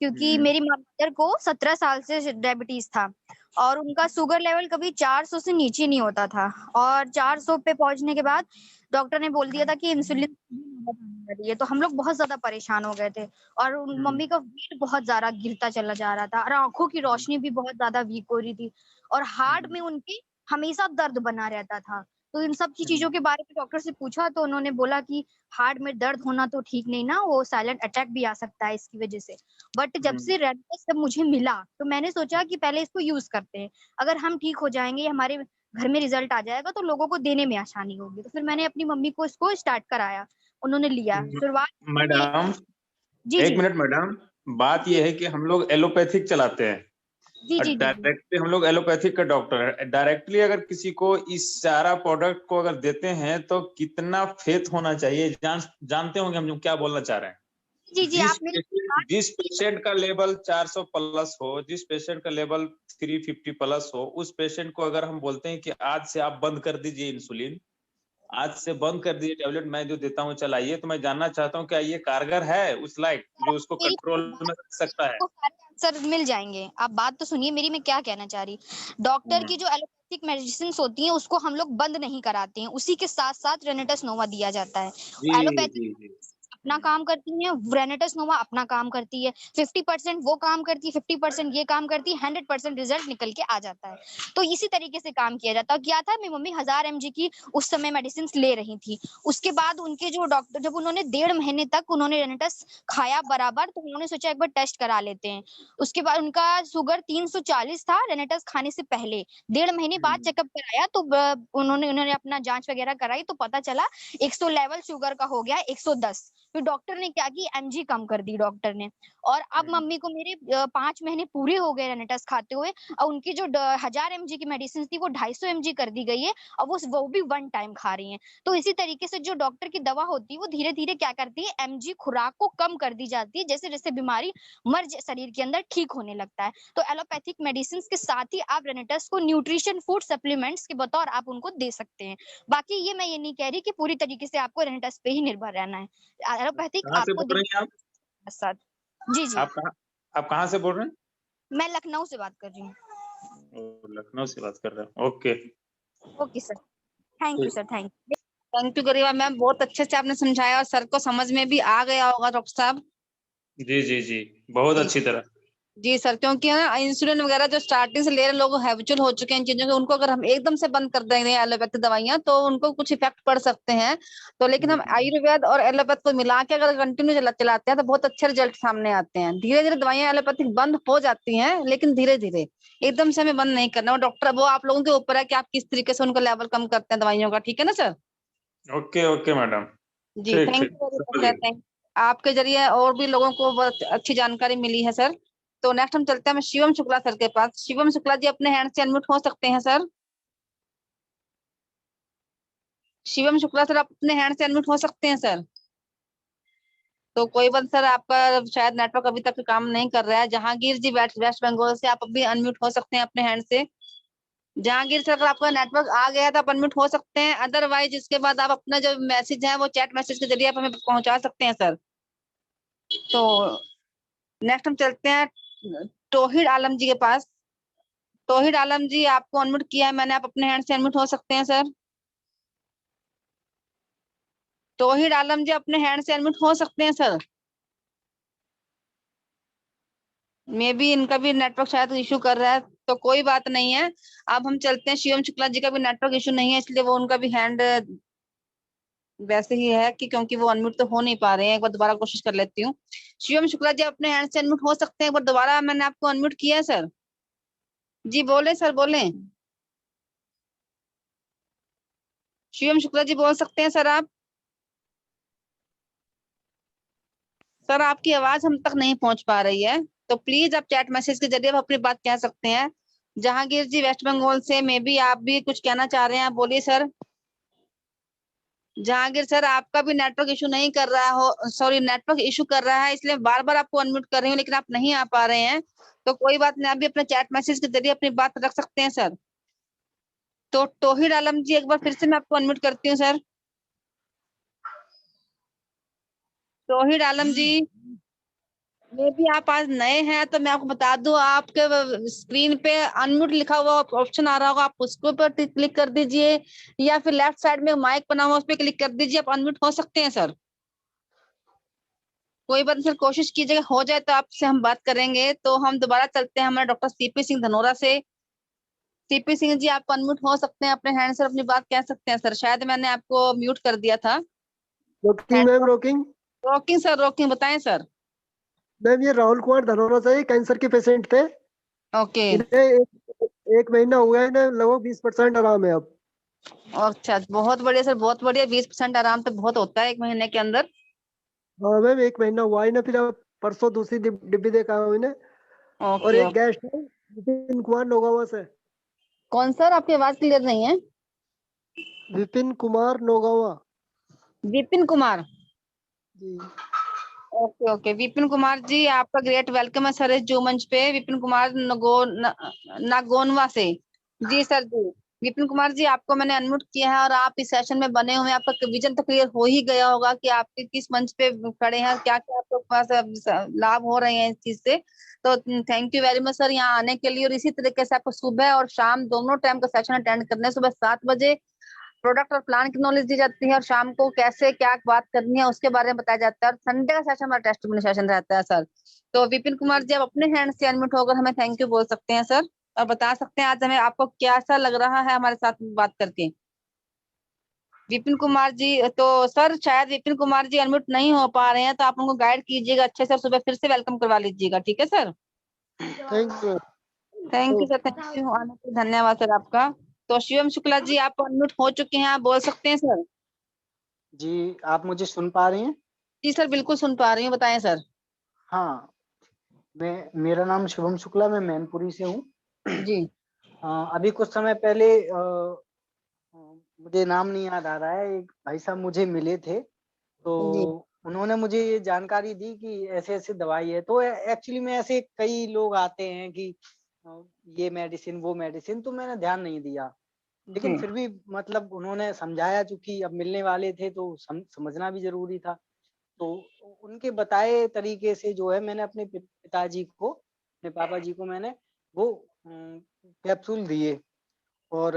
क्योंकि मेरी मदर को 17 साल से डायबिटीज था और उनका शुगर लेवल कभी 400 से नीचे नहीं होता था, और 400 पे पहुंचने के बाद डॉक्टर ने बोल दिया था कि इंसुलिन है। तो हम लोग बहुत ज्यादा परेशान हो गए थे, और मम्मी का वेट बहुत ज्यादा गिरता चला जा रहा था, और आंखों की रोशनी भी बहुत ज्यादा वीक हो रही थी, और हार्ट में उनकी हमेशा दर्द बना रहता था। तो इन सब की चीजों के बारे में डॉक्टर से पूछा तो उन्होंने बोला कि हार्ट में दर्द होना तो ठीक नहीं ना, वो साइलेंट अटैक भी आ सकता है इसकी वजह से। बट जब से रेडनेस जब मुझे मिला तो मैंने सोचा कि पहले इसको यूज करते हैं, अगर हम ठीक हो जाएंगे, हमारे घर में रिजल्ट आ जाएगा तो लोगों को देने में आसानी होगी। तो फिर मैंने अपनी मम्मी को इसको स्टार्ट कराया, उन्होंने लिया शुरुआत। मैडम जी एक जी मिनट मैडम, बात ये है कि हम लोग एलोपैथिक चलाते हैं, जी जी डायरेक्टली हम लोग एलोपैथिक का डॉक्टर है। डायरेक्टली अगर किसी को इस सारा प्रोडक्ट को अगर देते हैं तो कितना फेथ होना चाहिए, जानते होंगे हम क्या बोलना चाह रहे हैं। जी जी आप जिस पेशेंट का लेवल 400 प्लस हो, जिस पेशेंट का लेवल 350 प्लस हो, उस पेशेंट को अगर हम बोलते हैं कि आज से आप बंद कर दीजिए इंसुलिन, आज से बंद कर दीजिए टैबलेट मैं जो देता हूँ चलाइए, तो मैं जानना चाहता हूँ क्या ये कारगर है उस लायक जो उसको कंट्रोल में रख सकता है। सर मिल जाएंगे, आप बात तो सुनिए मेरी, मैं क्या कहना चाह रही। डॉक्टर की जो एलोपैथिक मेडिसिन होती हैं उसको हम लोग बंद नहीं कराते हैं, उसी के साथ साथ रेनेटस नोवा दिया जाता है। एलोपैथिक अपना काम करती है, रेनेटस नोवा अपना काम करती है। 50% वो काम करती है, 50% ये काम करती है, 100% रिजल्ट निकल के आ जाता है। तो इसी तरीके से काम किया जाता है। क्या था, मेरी मम्मी 1000 mg की उस समय मेडिसिन ले रही थी। उसके बाद उनके जो डॉक्टर, जब उन्होंने 1.5 महीने तक उन्होंने रेनेटस खाया बराबर, तो उन्होंने सोचा एक बार टेस्ट करा लेते हैं। उसके बाद उनका शुगर 340 था रेनेटस खाने से पहले। 1.5 महीने बाद चेकअप कराया तो उन्होंने अपना जांच वगैरह कराई तो पता चला 100 लेवल शुगर का हो गया 110। फिर डॉक्टर ने क्या की, mg कम कर दी डॉक्टर ने। और अब मम्मी को मेरे 5 महीने पूरे हो गए रेनेटस खाते हुए, और उनकी जो 1000 mg की मेडिसिन थी वो 250 mg कर दी गई है, और वो भी 1 टाइम खा रही हैं। तो इसी तरीके से जो डॉक्टर की दवा होती है वो धीरे धीरे क्या करती है, mg खुराक को कम कर दी जाती है, जैसे जैसे बीमारी शरीर के अंदर ठीक होने लगता है। तो एलोपैथिक मेडिसिन के साथ ही आप रेनेटस को न्यूट्रिशन फूड सप्लीमेंट्स के बतौर आप उनको दे सकते हैं। बाकी ये मैं ये नहीं कह रही कि पूरी तरीके से आपको रेनेटस पे ही निर्भर रहना है। एलोपैथिक आपको साथ। जी जी आप कहाँ से बोल रहे हैं? मैं लखनऊ से बात कर रही हूँ। लखनऊ से बात कर रहे हैं, okay okay sir, thank you sir, thank you Garima ma'am, बहुत अच्छे से आपने समझाया और सर को समझ में भी आ गया होगा डॉक्टर साहब। जी जी जी बहुत अच्छी तरह। जी सर, क्योंकि ना इंसुलिन वगैरह जो स्टार्टिंग से ले रहे लोग हैबिचुअल हो चुके हैं इन चीजों के, उनको अगर हम एकदम से बंद कर देंगे एलोपैथिक दवाइयां तो उनको कुछ इफेक्ट पड़ सकते हैं। तो लेकिन हम आयुर्वेद और एलोपैथ को मिला के अगर कंटिन्यू चलाते हैं तो बहुत अच्छे रिजल्ट सामने आते हैं। धीरे धीरे दवाइयां एलोपैथिक बंद हो जाती हैं, लेकिन धीरे धीरे, एकदम से हमें बंद नहीं करना। वो डॉक्टर, वो आप लोगों के ऊपर है कि आप किस तरीके से उनका लेवल कम करते हैं दवाइयों का। ठीक है ना सर? ओके ओके मैडम, जी thank you very much sir. आपके जरिए और भी लोगों को बहुत अच्छी जानकारी मिली है सर। तो नेक्स्ट हम चलते हैं शिवम शुक्ला सर के पास। शिवम शुक्ला जी अपने हैंड से अनम्यूट हो सकते हैं सर। शिवम शुक्ला सर आप अपने हैंड से अनम्यूट हो सकते हैं सर। तो कोई बात सर, आपका शायद नेटवर्क अभी तक काम नहीं कर रहा है। जहांगीर जी वेस्ट बंगाल से आप अभी अनम्यूट हो सकते हैं अपने हैंड से। जहांगीर सर अगर आपका नेटवर्क आ गया तो आप अनम्यूट हो सकते हैं, अदरवाइज इसके बाद आप अपना जो मैसेज है वो चैट मैसेज के जरिए आप हमें पहुंचा सकते हैं सर। तो नेक्स्ट हम चलते हैं तौहीद आलम जी के पास। तौहीद आलम जी आपको अनम्यूट किया है मैंने, आप अपने हैंड से अनम्यूट हो सकते हैं सर। तौहीद आलम जी अपने हैंड से अनम्यूट हो सकते हैं सर। मे बी इनका भी नेटवर्क शायद इशू कर रहा है, तो कोई बात नहीं है। अब हम चलते हैं, शिवम शुक्ला जी का भी नेटवर्क इशू नहीं है, इसलिए वो उनका भी हैंड वैसे ही है कि क्योंकि वो अनम्यूट तो हो नहीं पा रहे हैं। एक बार दोबारा कोशिश कर लेती हूँ। शिवम शुक्ला जी अपने हैंड से अनम्यूट हो सकते हैं, एक बार दोबारा मैंने आपको अनम्यूट किया है सर। जी बोले सर, बोले। शिवम शुक्ला जी बोल सकते हैं सर आप। सर आपकी आवाज हम तक नहीं पहुंच पा रही है, तो प्लीज आप चैट मैसेज के जरिए अपनी बात कह सकते हैं। जहांगीर जी वेस्ट बंगाल से, मे बी आप भी कुछ कहना चाह रहे हैं, आप बोलिए सर। जहांगीर सर, आपका भी नेटवर्क इशू नहीं कर रहा हो, सॉरी नेटवर्क इशू कर रहा है, इसलिए बार बार आपको अनम्यूट कर रही हूँ, लेकिन आप नहीं आ पा रहे हैं। तो कोई बात नहीं, आप भी अपने चैट मैसेज के जरिए अपनी बात रख सकते हैं सर। तो तौहीद आलम जी, एक बार फिर से मैं आपको अनम्यूट करती हूँ सर। तौहीद आलम जी, मे भी आप आज नए हैं तो मैं आपको बता दूं, आपके स्क्रीन पे अनम्यूट लिखा हुआ ऑप्शन आ रहा होगा, आप उसके ऊपर क्लिक कर दीजिए, या फिर लेफ्ट साइड में माइक बना हुआ उस पर क्लिक कर दीजिए, आप अनम्यूट हो सकते हैं सर। कोई बात नहीं सर, कोशिश कीजिएगा, हो जाए तो आपसे हम बात करेंगे। तो हम दोबारा चलते हैं हमारे डॉक्टर सीपी सिंह धनोरा से। सीपी सिंह जी, आप अनम्यूट हो सकते हैं, अपने हैंड से अपनी बात कह सकते हैं सर। शायद मैंने आपको म्यूट कर दिया था। Rocking ma'am, rocking rocking sir, rocking, बताएं सर। मैम, ये राहुल कुमार धनोरा से कैंसर के पेशेंट थे। ओके। इन्हें एक महीना हुआ है, इन्हें लगभग 20% आराम है अब। अच्छा, बहुत बढ़िया सर, बहुत बढ़िया। 20% आराम तो बहुत होता है 1 महीने के अंदर। हाँ मैम, 1 महीना हुआ है इन्हें, फिर अब परसों दूसरी डिब्बी देखा हूँ इन्हें। और ओके, एक गेस्ट है विपिन कुमार नोगावा से। कौन सर? आपकी आवाज क्लियर नहीं है। विपिन कुमार नोगावा विपिन कुमार जी। ओके ओके, विपिन कुमार जी, आपका ग्रेट वेलकम है सर इस जो मंच पे। विपिन कुमार नागोनवा से। जी सर जी। विपिन कुमार जी, आपको मैंने अनम्यूट किया है और आप इस सेशन में बने हुए हैं। आपका विजन तो क्लियर हो ही गया होगा कि आपके किस मंच पे खड़े हैं, क्या क्या आपके पास लाभ हो रहे हैं इस चीज से। तो thank you very much sir यहाँ आने के लिए। और इसी तरीके से आपको सुबह और शाम दोनों टाइम का सेशन अटेंड करना है। सुबह 7 बजे प्रोडक्ट और प्लान की नॉलेज दी जाती है, और शाम को कैसे क्या बात करनी है उसके बारे में बताया जाता है। और संडे का सेशन हमारा टेस्टिमोनी सेशन रहता है सर। तो विपिन कुमार जी, आप अपने हैंड से अनम्यूट होकर हमें थैंक यू बोल सकते हैं सर, और बता सकते हैं आज हमें आपको कैसा लग रहा है हमारे साथ बात करके। विपिन कुमार जी, तो सर शायद विपिन कुमार जी अनम्यूट नहीं हो पा रहे हैं, तो आप उनको गाइड कीजिएगा अच्छे से, सुबह फिर से वेलकम करवा लीजिएगा। ठीक है sir. Thank you. Thank you sir, thank you, आने के लिए धन्यवाद सर आपका। तो शिवम शुक्ला जी, आप अनम्यूट हो चुके हैं, आप बोल सकते हैं सर। जी, आप मुझे सुन पा रही हैं? जी सर, बिल्कुल सुन पा रही हूँ, बताएं सर। हाँ, मेरा नाम शिवम शुक्ला, मैं मैनपुरी से हूँ। जी। अभी कुछ समय पहले मुझे नाम नहीं याद आ रहा है, एक भाई साहब मुझे मिले थे, तो उन्होंने मुझे ये जानकारी दी कि ऐसे ऐसे दवाई है। तो एक्चुअली में ऐसे कई लोग आते हैं कि ये मेडिसिन वो मेडिसिन, तो मैंने ध्यान नहीं दिया। लेकिन फिर भी मतलब उन्होंने समझाया, चूंकि अब मिलने वाले थे तो समझना भी जरूरी था। तो उनके बताए तरीके से जो है मैंने अपने पिताजी को, अपने पापा जी को मैंने वो कैप्सूल दिए। और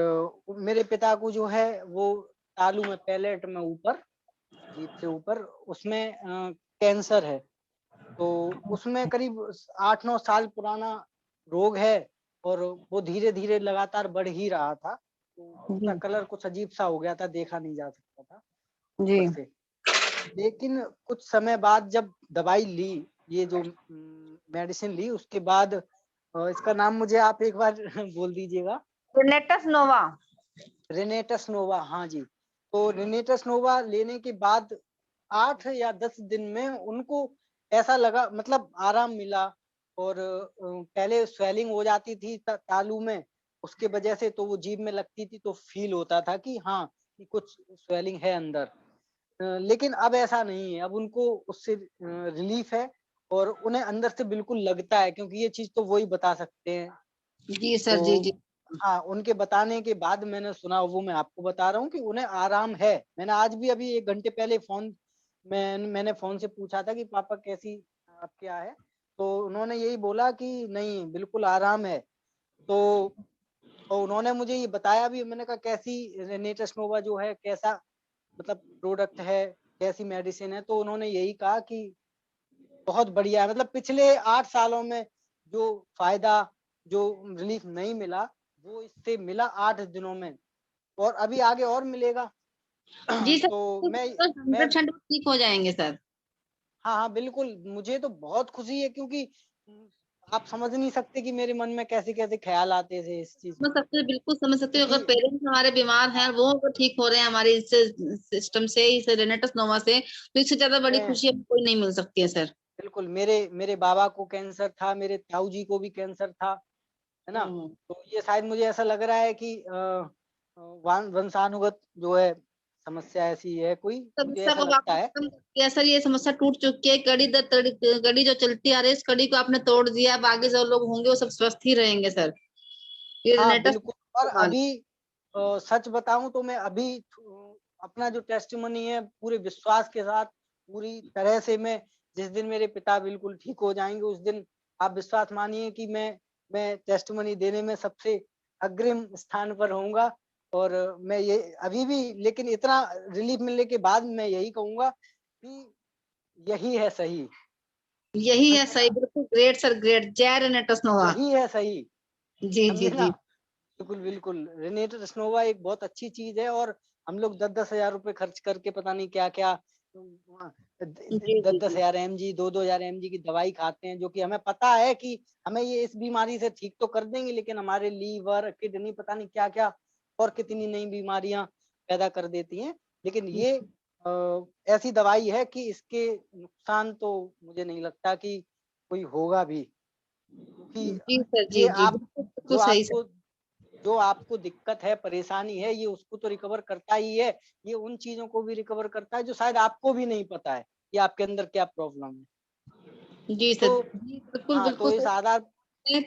मेरे पिता को जो है वो तालू में, पैलेट में ऊपर, जीभ से ऊपर, उसमें कैंसर है। तो उसमें करीब 8-9 साल पुराना रोग है, और वो धीरे धीरे लगातार बढ़ ही रहा था। तो उसका कलर कुछ अजीब सा हो गया था, देखा नहीं जा सकता था ऊपर से। लेकिन कुछ समय बाद जब दवाई ली, ये जो मेडिसिन ली, उसके बाद इसका नाम मुझे आप एक बार बोल दीजिएगा। रेनेटस नोवा। रेनेटस नोवा, हाँ जी। तो रेनेटस नोवा लेने के बाद 8 या 10 दिन में उनको ऐसा लगा, मतलब आराम मिला। और पहले स्वेलिंग हो जाती थी तालू में, उसके वजह से तो वो जीभ में लगती थी, तो फील होता था कि हाँ कि कुछ स्वेलिंग है अंदर। लेकिन अब ऐसा नहीं है, अब उनको उससे रिलीफ है, और उन्हें अंदर से बिल्कुल लगता है, क्योंकि ये चीज तो वही बता सकते हैं। जी सर, जी जी। हाँ, उनके बताने के बाद मैंने सुना, वो मैं आपको बता रहा हूँ कि उन्हें आराम है। मैंने आज भी अभी 1 घंटे पहले मैंने फोन से पूछा था कि पापा कैसी आप क्या है, तो उन्होंने यही बोला कि नहीं, बिल्कुल आराम है। तो उन्होंने मुझे ये बताया भी। मैंने कहा कैसी रेनेटस नोवा जो है, कैसा मतलब प्रोडक्ट है, कैसी मेडिसिन है? तो उन्होंने यही कहा कि बहुत बढ़िया है। मतलब पिछले 8 सालों में जो फायदा, जो रिलीफ नहीं मिला, वो इससे मिला 8 दिनों में, और अभी आगे और मिलेगा। जी सर, तो मैं 100% ठीक हो जाएंगे सर। हाँ हाँ बिल्कुल, मुझे तो बहुत खुशी है, क्योंकि आप समझ नहीं सकते कि मेरे मन में कैसे कैसे ख्याल आते थे इस चीज समझ को। सकते हैं, बिल्कुल समझ सकते हैं। अगर पेरेंट्स हमारे बीमार हैं, वो अगर ठीक हो रहे हैं हमारे इस सिस्टम से, इस रेनेटस नोवा से, तो इससे ज्यादा बड़ी खुशी हमें कोई नहीं मिल सकती है सर। बिल्कुल, मेरे बाबा को कैंसर था, मेरे ताऊ जी को भी कैंसर था, है ना। तो ये शायद मुझे ऐसा लग रहा है कि वंशानुगत जो है समस्या ऐसी है कोई, मुझे समस्या ऐसा को लगता वापस है। खत्म कर दिया सर, ये समस्या टूट चुकी है। कड़ी जो चलती आ रही है, इस कड़ी को आपने तोड़ दिया। अब आगे जो लोग होंगे वो सब स्वस्थ ही रहेंगे सर। ये हाँ जनरेटर बिल्कुल। और अभी सच बताऊं तो मैं अभी अपना जो टेस्टिमनी है पूरे विश्वास के साथ, पूरी तरह से, मैं जिस दिन मेरे पिता बिल्कुल ठीक हो जाएंगे उस दिन आप विश्वास मानिए कि मैं टेस्टिमनी देने में सबसे अग्रिम स्थान पर होऊंगा। और मैं ये अभी भी, लेकिन इतना रिलीफ मिलने के बाद मैं यही कहूंगा कि यही है सही। यही है सही, बिल्कुल ग्रेट सर, ग्रेट। जय रेनेटो स्नोवा। यही है सही। जी जी जी। बिल्कुल बिल्कुल। रेनेटो स्नोवा एक बहुत अच्छी चीज है, और हम लोग 10,000 रुपए खर्च करके पता नहीं क्या क्या 10,000 mg 2,000 mg की दवाई खाते हैं, जो कि हमें पता है कि हमें ये इस बीमारी से ठीक तो कर देंगे, लेकिन हमारे लीवर, किडनी, पता नहीं क्या क्या और कितनी नई बीमारियां पैदा कर देती हैं। लेकिन ये ऐसी दवाई है कि इसके नुकसान तो मुझे नहीं लगता कि कोई होगा भी, क्योंकि ये आप जो आपको दिक्कत है, परेशानी है, ये उसको तो रिकवर करता ही है। ये उन चीजों को भी रिकवर करता है जो शायद आपको भी नहीं पता है कि आपके अंदर क्या प्रॉब्लम है। जी सर, बिल्कुल हाँ, बिल्कुल। तो इस आधार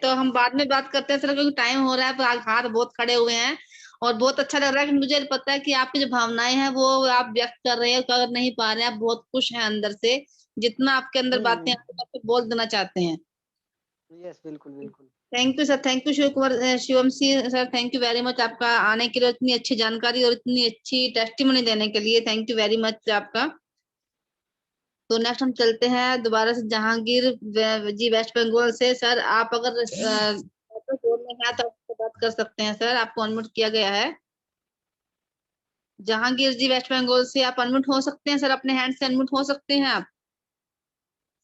तो हम बाद में बात करते हैं सर, क्योंकि टाइम हो रहा है, पर हाथ बहुत खड़े हुए हैं। और बहुत अच्छा लग रहा है कि मुझे पता है कि आपकी जो भावनाएं हैं वो आप व्यक्त कर रहे हैं, कर नहीं पा रहे हैं, आप बहुत खुश हैं अंदर से। जितना आपके अंदर बातें आप बोल देना चाहते हैं। यस, बिल्कुल बिल्कुल। Thank you sir, thank you Shivam Singh sir, thank you very much आपका आने के लिए, इतनी अच्छी जानकारी और इतनी अच्छी टेस्टिमनी देने के लिए। थैंक यू वेरी मच आपका। तो नेक्स्ट हम चलते हैं दोबारा से जहांगीर जी वेस्ट बंगाल से। सर आप अगर बोलने हैं तो आपसे बात कर सकते हैं सर, आपको अनम्यूट किया गया है। जहांगीर जी वेस्ट बंगाल से आप अनम्यूट हो सकते हैं सर, अपने हैंड से अनम्यूट हो सकते हैं आप।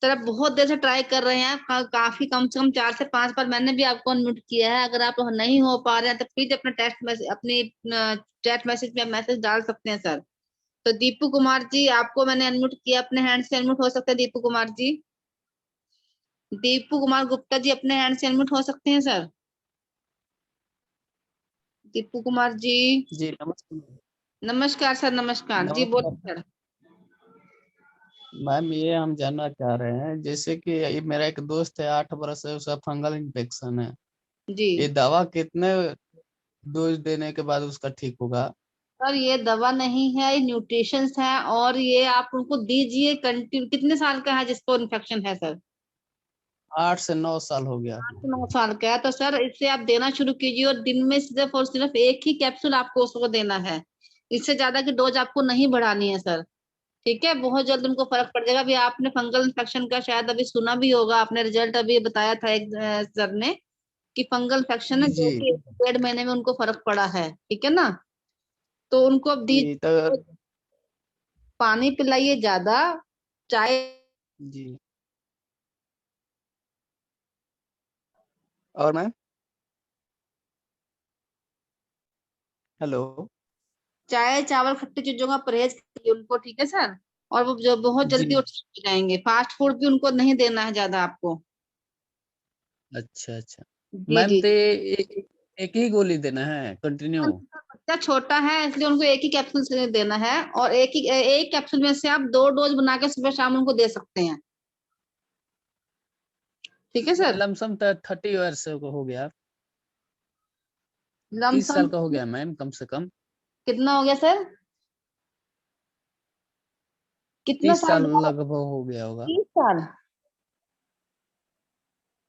सर आप बहुत देर से ट्राई कर रहे हैं, काफी कम से कम 4 से 5 बार मैंने भी आपको अनम्यूट किया है। अगर आप नहीं हो पा रहे हैं तो प्लीज अपना टेक्स्ट मैसेज, अपनी चैट मैसेज में मैसेज डाल सकते हैं सर। तो दीपू कुमार जी आपको मैंने अनम्यूट किया, अपने हैंड से अनम्यूट हो सकते हैं दीपू कुमार जी। दीपू कुमार गुप्ता जी अपने हैंड से अनम्यूट हो सकते हैं सर। दीपू कुमार जी। जी नमस्कार। नमस्कार सर, नमस्कार जी, बोलिए सर। मैम ये हम जानना चाह रहे हैं, जैसे कि ये मेरा एक दोस्त है 8 बरस है, उसका फंगल इन्फेक्शन है जी। ये दवा कितने डोज देने के बाद उसका ठीक होगा? सर ये दवा नहीं है, ये न्यूट्रिशंस है, और ये आप उनको दीजिए कंटिन्यू। कितने साल का है जिसको इन्फेक्शन है सर? 8 से 9 साल हो गया। 8 से 9 साल का है तो सर इससे आप देना शुरू कीजिए, और दिन में सिर्फ और सिर्फ एक ही कैप्सूल आपको उसको देना है। इससे ज्यादा की डोज आपको नहीं बढ़ानी है सर, ठीक है? बहुत जल्द उनको फर्क पड़ जाएगा। अभी आपने फंगल इन्फेक्शन का शायद अभी सुना भी होगा, आपने रिजल्ट अभी बताया था एक सर ने कि फंगल इन्फेक्शन है, जो कि 1.5 महीने में उनको फर्क पड़ा है, ठीक है ना? तो उनको अब पानी पिलाइए ज्यादा, चाय जी। और मैम हेलो, चाय चावल खट्टी चीजों का परहेज कीजिए उनको, ठीक है सर? और वो जो बहुत जल्दी उठ जाएंगे। फास्ट फूड भी उनको नहीं देना है ज्यादा आपको। अच्छा अच्छा जी मैम, जी। तो एक ही गोली देना है कंटिन्यू? बच्चा छोटा है इसलिए उनको एक ही कैप्सूल से देना है, और एक कैप्सूल में से आप 2 डोज बना के सुबह शाम उनको दे सकते हैं, ठीक है सर? लमसम 30 ईयर्स हो गया, 30 लमसम साल का हो गया मैम कम से कम। कितना हो गया सर? कितना 30 साल? साल लगभग हो गया होगा। 30 साल?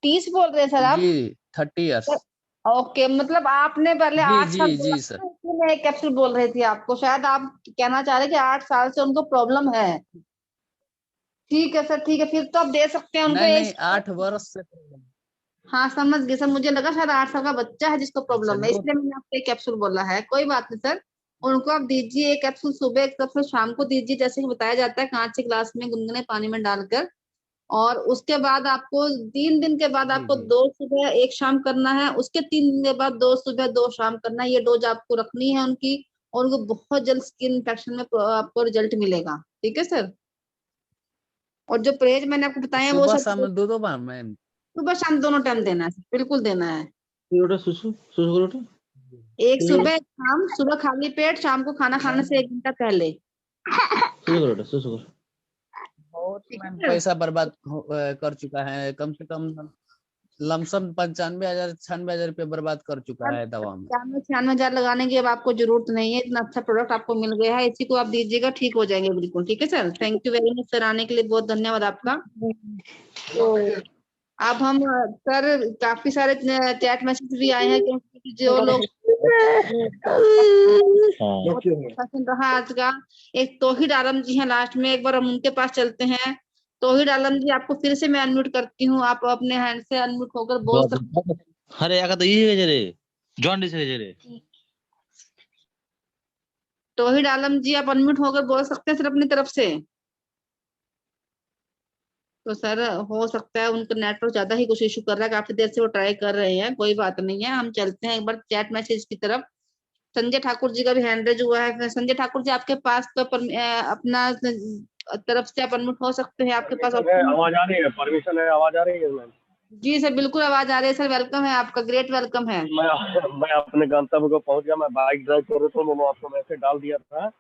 30 बोल रहे हैं सर आप? जी 30 ईयर्स। ओके, मतलब आपने पहले जी 8 साल जी बोला जी सर। था, इसलिए मैं एक कैप्सूल बोल रही थी आपको। शायद आप कहना चाह रहे हैं कि 8 साल से उनको प्रॉब्लम है। ठीक है सर, ठीक है, फिर तो आप दे सकते हैं उनको नहीं 8 वर्ष से। हाँ समझ गए सर, मुझे लगा शायद 8 साल का बच्चा है जिसको प्रॉब्लम है, इसलिए मैंने आपको एक कैप्सूल बोला है। कोई बात नहीं सर, उनको आप दीजिए एक कैप्सूल सुबह, एक कैप्सूल शाम को दीजिए, जैसे कि बताया जाता है, कांच के ग्लास में गुनगुने पानी में डालकर। और उसके बाद आपको 3 दिन के बाद आपको 2 सुबह 1 शाम करना है, उसके 3 दिन के बाद 2 सुबह 2 शाम करना है। ये डोज आपको रखनी है उनकी, और उनको बहुत जल्द स्किन इन्फेक्शन में आपको रिजल्ट मिलेगा, ठीक है सर? और जो परहेज मैंने आपको बताया वो सुबह सब शाम 2 बार मैम? सुबह शाम दोनों टाइम देना है, बिल्कुल देना है। एक सुबह एक शाम, सुबह खाली पेट, शाम को खाना खाने से 1 घंटा पहले। बहुत ठीक है मैम सर? पैसा बर्बाद कर चुका है, कम से कम लमसम 95,000 96,000 रुपये बर्बाद कर चुका है दवा में। 96,000 लगाने की अब आपको जरूरत नहीं है, इतना अच्छा प्रोडक्ट आपको मिल गया है, इसी को आप दीजिएगा, ठीक हो जाएंगे बिल्कुल। ठीक है sir, thank you very much sir, आने के लिए बहुत धन्यवाद आपका। तो अब हम सर काफी सारे चैट मैसेज भी आए हैं, क्योंकि जो लोग बहुत अच्छा सुन रहा आज का। एक तौहीद आलम जी हैं लास्ट में, एक बार हम उनके पास चलते हैं। तौहीद आलम जी, आपको फिर से मैं अनम्यूट करती हूँ, आप अपने हैंड से अनम्यूट होकर बोल सकते हैं। अरे आगा तो ये जरे जॉन्डिस है जरे। तौहीद आलम जी, आप अनम्यूट होकर बोल सकते हैं सर अपनी तरफ से। तो सर हो सकता है उनका नेटवर्क ज्यादा ही कुछ इशू कर रहा है, काफी देर से वो ट्राई कर रहे हैं, कोई बात नहीं है। हम चलते हैं एक बार चैट मैसेज की तरफ। संजय ठाकुर जी का भी हैंड रेज हुआ है। संजय ठाकुर जी, आपके पास तो अपना तरफ से आप अनम्यूट हो सकते हैं, आपके पास आवाज आ रही है? परमिशन है? आवाज आ रही है मैम? जी सर, बिल्कुल आवाज आ रही है सर, वेलकम है आपका, ग्रेट वेलकम है। मैं अपने गंतव्य को पहुंच गया। मैं बाइक ड्राइव कर रहा था, मैंने आपको मैसेज डाल दिया था।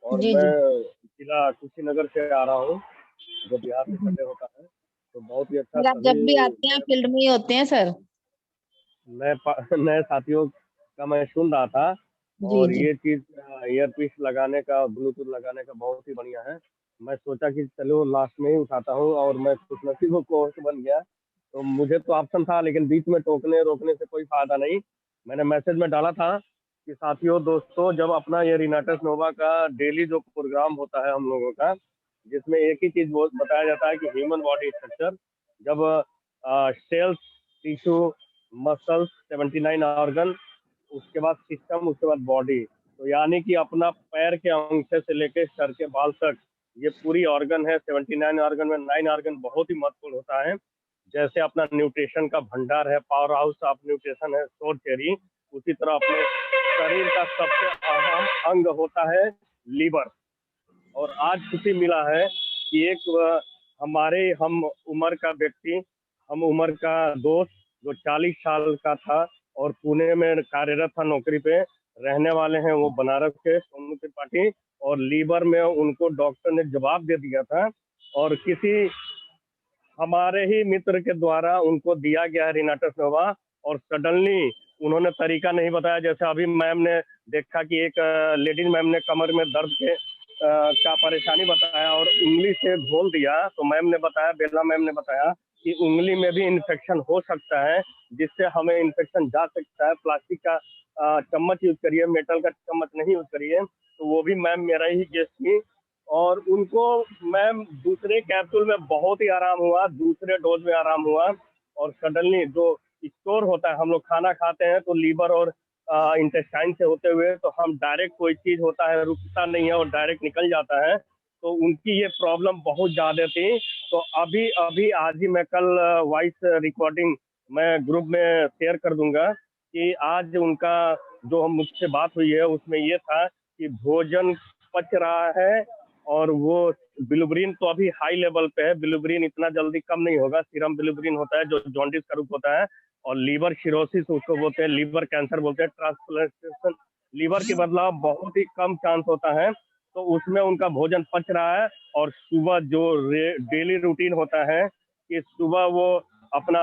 और जी मैं जिला कुशीनगर से आ रहा हूँ, जो बिहार से सटे होता है। तो बहुत ही अच्छा, आप जब भी आते हैं फील्ड में ही होते हैं सर। नए साथियों का मैं सुन रहा था। और ये चीज ईयरपीस लगाने का, ब्लूटूथ लगाने का बहुत ही बढ़िया है। मैं सोचा कि चलो लास्ट में ही उठाता हूँ, और मैं खुशनसीब को होस्ट बन गया। तो मुझे तो ऑप्शन था, लेकिन बीच में टोकने रोकने से कोई फायदा नहीं। मैंने मैसेज में डाला था कि साथियों दोस्तों, जब अपना ये रिनाटस नोवा का डेली जो प्रोग्राम होता है हम लोगों का, जिसमें एक ही चीज बताया जाता है कि ह्यूमन बॉडी स्ट्रक्चर, जब सेल्स, टिश्यू, मसल्स, 79 ऑर्गन, उसके बाद सिस्टम, उसके बाद बॉडी। तो यानी कि अपना पैर के अंगूठे से लेके सर के बाल तक ये पूरी ऑर्गन है। 79 ऑर्गन में 9 ऑर्गन बहुत ही महत्वपूर्ण होता है। जैसे अपना न्यूट्रिशन का भंडार है, पावर हाउस ऑफ न्यूट्रिशन है सोर चेरी, उसी तरह अपने शरीर का सबसे अहम अंग होता है लीवर। और आज खुशी मिला है कि एक हमारे हम उम्र का व्यक्ति, हम उम्र का दोस्त, जो 40 साल का था और पुणे में कार्यरत था, नौकरी पे रहने वाले हैं वो बनारस के, सोनू त्रिपाठी। और लीवर में उनको डॉक्टर ने जवाब दे दिया था, और किसी हमारे ही मित्र के द्वारा उनको दिया गया है रिनाटस नोवा। और सडनली उन्होंने तरीका नहीं बताया। जैसे अभी मैम ने देखा कि एक लेडीज मैम ने कमर में दर्द के का परेशानी बताया और उंगली से घोल दिया, तो मैम ने बताया, बेला मैम ने बताया कि उंगली में भी इन्फेक्शन हो सकता है, जिससे हमें इन्फेक्शन जा सकता है। प्लास्टिक का चम्मच यूज करिए, मेटल का चम्मच नहीं यूज करिए। तो वो भी मैम मेरा ही गेस्ट थी, और उनको मैम दूसरे कैप्सूल में बहुत ही आराम हुआ, दूसरे डोज में आराम हुआ। और सडनली जो स्टोर होता है, हम लोग खाना खाते हैं तो लीवर और इंटेस्टाइन से होते हुए, तो हम डायरेक्ट कोई चीज होता है रुकता नहीं है और डायरेक्ट निकल जाता है। तो उनकी ये प्रॉब्लम बहुत ज्यादा थी। तो अभी आज ही मैं कल वॉइस रिकॉर्डिंग मैं ग्रुप में शेयर कर दूंगा कि आज उनका जो हम मुझसे बात हुई है उसमें ये था कि भोजन पच रहा है, और वो बिलुब्रिन तो अभी हाई लेवल पे है। बिलुब्रिन इतना जल्दी कम नहीं होगा, सीरम बिलुब्रिन होता है जो जॉन्डिस का रूप होता है, और लीवर सिरोसिस उसको बोलते हैं, लीवर कैंसर बोलते हैं। ट्रांसप्लांटेशन लीवर के बदलाव बहुत ही कम चांस होता है, तो उसमें उनका भोजन पच रहा है। और सुबह जो डेली रूटीन होता है कि सुबह वो अपना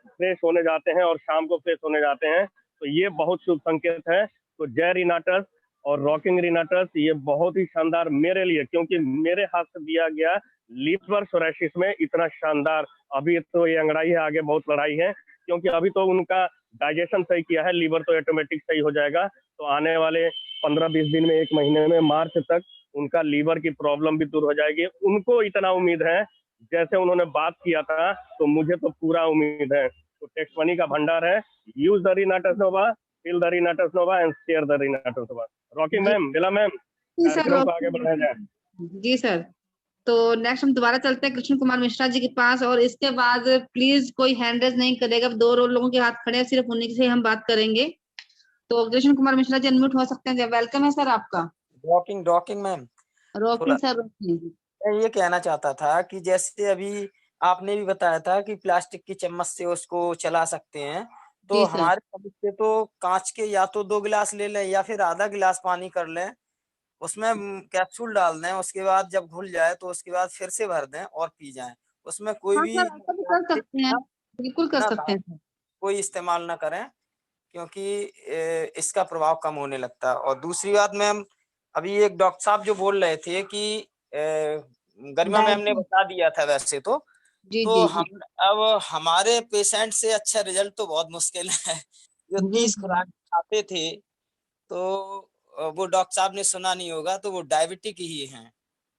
फ्रेश होने जाते हैं और शाम को फ्रेश होने जाते हैं, तो ये बहुत शुभ संकेत है। तो जय रिनाटस और रॉकिंग रिनाटस, ये बहुत ही शानदार मेरे लिए, क्योंकि मेरे हाथ से दिया गया लीवर सोराइसिस में इतना शानदार। अभी तो ये अंगड़ाई है, आगे बहुत लड़ाई है, क्योंकि अभी तो उनका डाइजेशन सही किया है, लीवर तो ऑटोमेटिक सही हो जाएगा। तो आने वाले 15-20 दिन में, 1 महीने में, मार्च तक उनका लीवर की प्रॉब्लम भी दूर हो जाएगी। उनको इतना उम्मीद है, जैसे उन्होंने बात किया था, तो मुझे तो पूरा उम्मीद है। तो टेक्स्ट मनी का भंडार है। Use the Renatus Nova, feel the Renatus Nova and share the Renatus Nova. Rocky ma'am, Bela ma'am, कार्यक्रम को आगे बढ़ाया जाए। जी सर, तो नेक्स्ट हम दोबारा चलते हैं कृष्ण कुमार मिश्रा जी के पास, और इसके बाद प्लीज कोई हैंड रेज नहीं करेगा, 2 लोगों के हाथ खड़े हैं, सिर्फ उन्हीं से हम बात करेंगे। तो कृष्ण कुमार मिश्रा जी अनम्यूट हो सकते हैं, वेलकम है सर आपका। Rocking ma'am, rocking sir. मैं ये कहना चाहता था कि जैसे अभी आपने भी बताया था कि प्लास्टिक की चम्मच से उसको चला सकते हैं, तो जी सर। हमारे समझ से तो कांच के या तो 2 गिलास ले लें या फिर आधा गिलास पानी कर लें, उसमें कैप्सूल डाल दें, उसके बाद जब घुल जाए तो उसके बाद फिर से भर दें और पी जाएं। उसमें कोई हाँ भी सर, ऐसा भी कर सकते हैं, बिल्कुल कर ना सकते हैं सर। कोई इस्तेमाल ना करें, क्योंकि इसका प्रभाव कम होने लगता है। और दूसरी बात मैम, अभी एक डॉक्टर साहब जो बोल रहे थे कि गरिमा मैम ने बता दिया था वैसे जी तो जी हम जी अब हमारे पेशेंट से अच्छा रिजल्ट तो बहुत मुश्किल है। जो जी 30 जी। खुराक खाते थे तो वो डॉक्टर साहब ने सुना नहीं होगा, तो वो डायबिटिक ही हैं,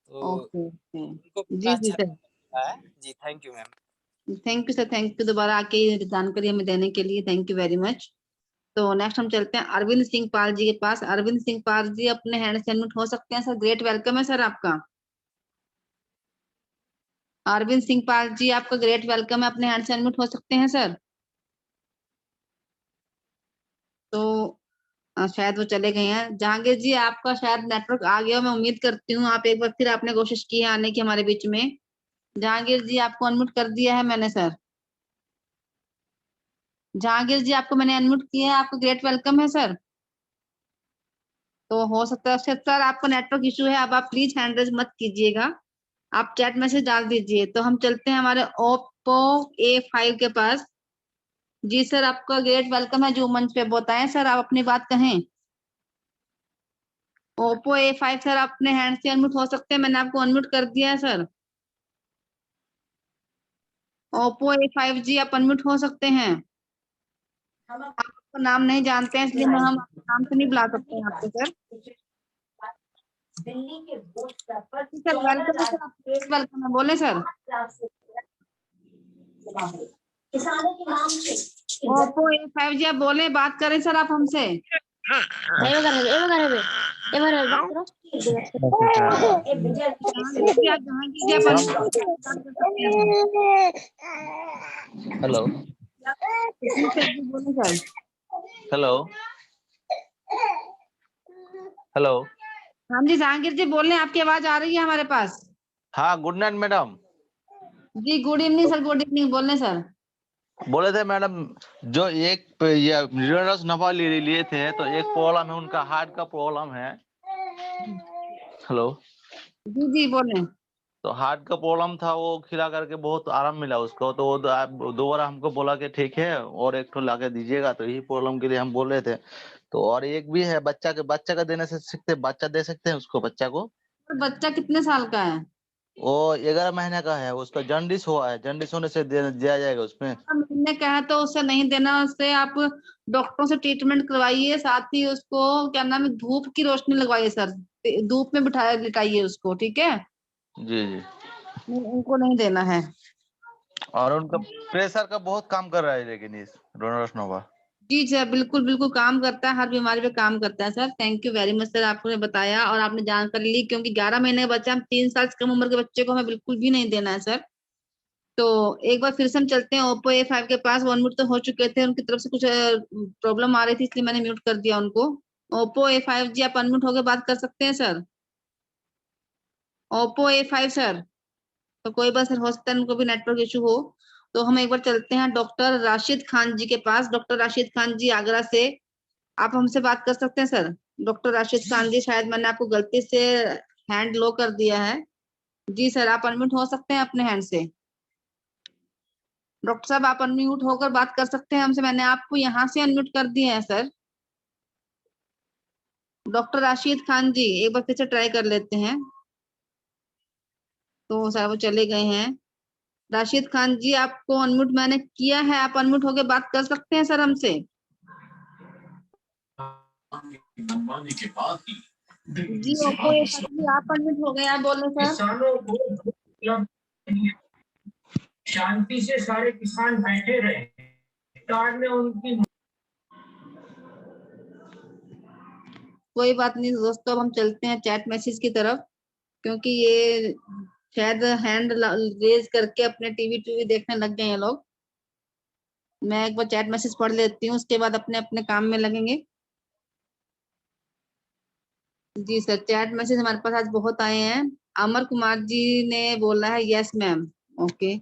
तो ओके ओके। उनको कितना जी जी अच्छा सर, लगता है। जी thank you ma'am. Thank you sir, thank you दोबारा आके ये जानकारी हमें देने के लिए, थैंक यू वेरी मच। तो नेक्स्ट हम चलते हैं अरविंद सिंह पाल जी के पास। अरविंद सिंह पाल जी अपने हैंड से अनम्यूट हो सकते हैं सर, ग्रेट वेलकम है सर आपका। अरविंद सिंह पाल जी आपका ग्रेट वेलकम है, अपने हैंड से अनम्यूट हो सकते हैं सर। तो शायद वो चले गए हैं। जहांगीर जी आपका शायद नेटवर्क आ गया हो, मैं उम्मीद करती हूँ। आप एक बार फिर आपने कोशिश की है आने की हमारे बीच में। जहांगीर जी आपको अनम्यूट कर दिया है मैंने सर। जहांगीर जी आपको मैंने अनम्यूट किया है, आपको ग्रेट वेलकम है सर। तो हो सकता है सर आपको नेटवर्क इशू है, अब आप प्लीज हैंड रेज मत कीजिएगा, आप चैट मैसेज डाल दीजिए। तो हम चलते हैं हमारे ओप्पो A5 के पास। जी सर आपका ग्रेट वेलकम है जो मंच पे, बताएं सर आप अपनी बात कहें। ओप्पो A5 सर अपने हैंड से अनम्यूट हो सकते हैं, मैंने आपको अनम्यूट कर दिया है सर। ओप्पो A5 जी आप अनम्यूट हो सकते हैं। हम आपका नाम नहीं जानते हैं इसलिए हम आपके नाम से नहीं बुला सकते हैं आपको सर। सर वेलकम है सर, आप वेलकम है, बोले सर। ओप्पो A5 जी आप बोले, बात करें सर आप हमसे। Hello hello hello. हाँ जी जहांगीर जी बोल रहे हैं, आपकी आवाज आ रही है हमारे पास। हाँ गुड नाइट मैडम। जी good evening sir, good evening, बोल रहे सर। बोले थे मैडम जो एक ये नफा लिए थे, तो एक प्रॉब्लम है उनका, हार्ट का प्रॉब्लम है। हेलो जी जी बोले। तो हार्ट का प्रॉब्लम था, वो खिला करके बहुत आराम मिला उसको, तो वो दो बार हमको बोला कि ठीक है और एक ठो ला के दीजिएगा, तो यही प्रॉब्लम के लिए हम बोल रहे थे। तो और एक भी है बच्चा का देने से सकते, बच्चा दे सकते हैं उसको, बच्चा को। बच्चा कितने साल का है? वो 11 महीने का है, उसका जॉन्डिस हुआ है, जॉन्डिस होने से दिया जाएगा उसमें। मैंने कहा तो उससे नहीं देना, उससे आप डॉक्टरों से ट्रीटमेंट करवाइए, साथ ही उसको क्या नाम है धूप की रोशनी लगवाइए सर, धूप में बिठाया लिटाइए उसको, ठीक है। जी जी। उनको नहीं देना है। और उनका प्रेशर का बहुत काम कर रहा है, लेकिन इस रोनाल्डो जी सर बिल्कुल बिल्कुल काम करता है, हर बीमारी पे काम करता है sir. Thank you very much sir, आपने बताया और आपने जानकारी ली, क्योंकि 11 महीने का बच्चा, हम 3 साल से कम उम्र के बच्चे को हमें बिल्कुल भी नहीं देना है सर। तो एक बार फिर से हम चलते हैं ओप्पो A5 के पास। 1 मिनट तो हो चुके थे, उनकी तरफ से कुछ प्रॉब्लम आ रही थी इसलिए मैंने म्यूट कर दिया उनको। ओप्पो A5 जी आप अनम्यूट होकर बात कर सकते हैं सर। ओप्पो A5 सर, तो कोई बात सर, हो सकता है उनको भी नेटवर्क इशू हो। तो हम एक बार चलते हैं डॉक्टर राशिद खान जी के पास। डॉक्टर राशिद खान जी आगरा से, आप हमसे बात कर सकते हैं सर। डॉक्टर राशिद खान जी, शायद मैंने आपको गलती से हैंड लो कर दिया है। जी सर आप अनम्यूट हो सकते हैं अपने हैंड से। डॉक्टर साहब आप अनम्यूट होकर बात कर सकते हैं हमसे, मैंने आपको यहाँ से अनम्यूट कर दिया है सर। डॉक्टर राशिद खान जी एक बार फिर से ट्राई कर लेते हैं। तो सर वो चले गए हैं। राशिद खान जी आपको अनम्यूट मैंने किया है, आप अनम्यूट होकर बात कर सकते हैं सर हमसे। जी ओप्पो A5 जी आप अनम्यूट हो गए, आप बोल रहे सर। शांति से सारे किसान बैठे रहे, सरकार ने उनकी। कोई बात नहीं दोस्तों, अब हम चलते हैं चैट मैसेज की तरफ, क्योंकि ये शायद हैंड रेज करके अपने टीवी देखने लग गए हैं लोग। मैं एक बार चैट मैसेज पढ़ लेती हूँ, उसके बाद अपने अपने काम में लगेंगे। जी सर चैट मैसेज हमारे पास आज बहुत आए हैं। अमर कुमार जी ने बोला है यस मैम, ओके।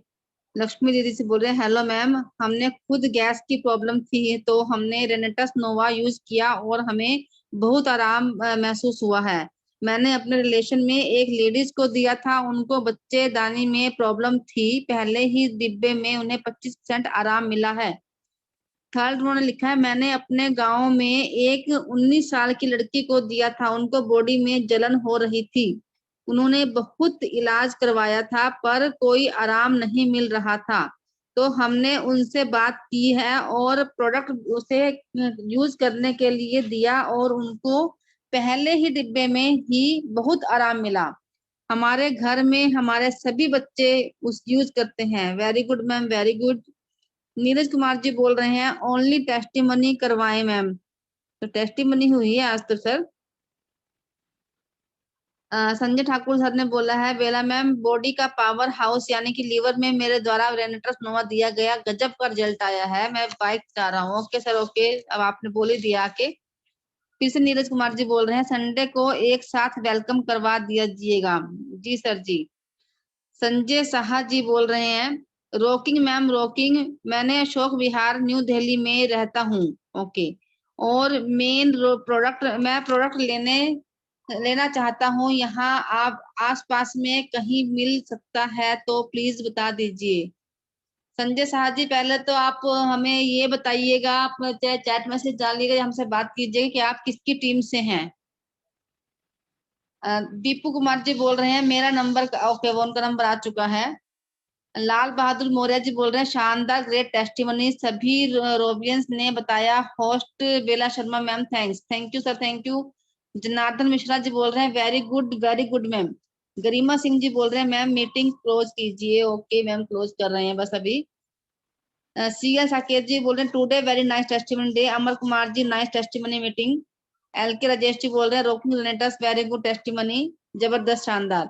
लक्ष्मी दीदी से बोल रहे हैं, हेलो मैम, हमने खुद गैस की प्रॉब्लम थी तो हमने रेनेटस नोवा यूज किया और हमें बहुत आराम महसूस हुआ है। मैंने अपने रिलेशन में एक लेडीज को दिया था, उनको बच्चेदानी में प्रॉब्लम थी, पहले ही डिब्बे में उन्हें 25% आराम मिला है। थर्ड उन्होंने लिखा है, मैंने अपने गांव में एक 19 साल की लड़की को दिया था, उनको बॉडी में जलन हो रही थी, उन्होंने बहुत इलाज करवाया था पर कोई आराम नहीं मिल रहा था, तो हमने उनसे बात की है और प्रोडक्ट उसे यूज करने के लिए दिया और उनको पहले ही डिब्बे में ही बहुत आराम मिला। हमारे घर में हमारे सभी बच्चे उस यूज करते हैं। Very good ma'am, very good. Neeraj Kumar ji बोल रहे हैं, ओनली टेस्टिमनी करवाएं मैम। तो टेस्टिमनी हुई है आज तो सर। संजय ठाकुर सर ने बोला है, बेला मैम, बॉडी का पावर हाउस यानी कि लीवर में मेरे द्वारा रेनेटस नोवा दिया गया, गजब का रिजल्ट आया है, मैं बाइक जा रहा हूँ। ओके सर, ओके, अब आपने बोल ही दिया आके। फिर से नीरज कुमार जी बोल रहे हैं, संडे को एक साथ वेलकम करवा दीजिएगा। जी सर जी। संजय साहा जी बोल रहे हैं, रॉकिंग मैम, रॉकिंग, मैंने अशोक विहार न्यू दिल्ली में रहता हूँ। ओके, और मेन प्रोडक्ट मैं प्रोडक्ट लेना चाहता हूँ, यहाँ आप आसपास में कहीं मिल सकता है तो प्लीज बता दीजिए। संजय साहा जी, पहले तो आप हमें ये बताइएगा, आप चाहे चैट मैसेज डालिएगा या हमसे बात कीजिएगा कि आप किसकी टीम से हैं। दीपू कुमार जी बोल रहे हैं, मेरा नंबर, ओके, वो उनका नंबर आ चुका है। लाल बहादुर मौर्य जी बोल रहे हैं, शानदार, ग्रेट टेस्टिमनी, सभी रोबियंस ने बताया। Host Bela Sharma ma'am, thanks. Thank you sir, thank you. Janardan Mishra ji बोल रहे हैं, very good ma'am. Garima Singh ji बोल रहे हैं, मैम मीटिंग क्लोज कीजिए। ओके मैम, क्लोज कर रहे हैं बस अभी। सीएल साकेत जी बोल रहे हैं, today very nice testimony day. Amar Kumar ji, nice testimony meeting. LK Rajesh ji बोल रहे हैं, rocking Renatus, very good testimony, जबरदस्त, शानदार।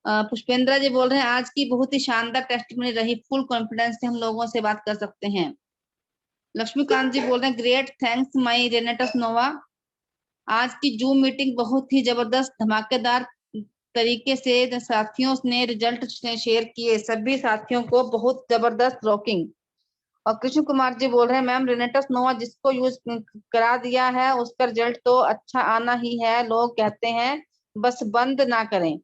पुष्पेंद्र जी बोल रहे हैं, आज की बहुत ही शानदार टेस्टिमनी रही, फुल कॉन्फिडेंस से हम लोगों से बात कर सकते हैं। लक्ष्मीकांत जी बोल रहे हैं, ग्रेट, थैंक्स माई रेनेटस नोवा, आज की जूम मीटिंग बहुत ही जबरदस्त, धमाकेदार तरीके से साथियों ने रिजल्ट शेयर किए, सभी साथियों को बहुत जबरदस्त रॉकिंग। और कृष्ण कुमार जी बोल रहे हैं, मैम रेनेटस नोवा जिसको यूज करा दिया है उसका रिजल्ट तो अच्छा आना ही है, लोग कहते हैं बस बंद ना करें।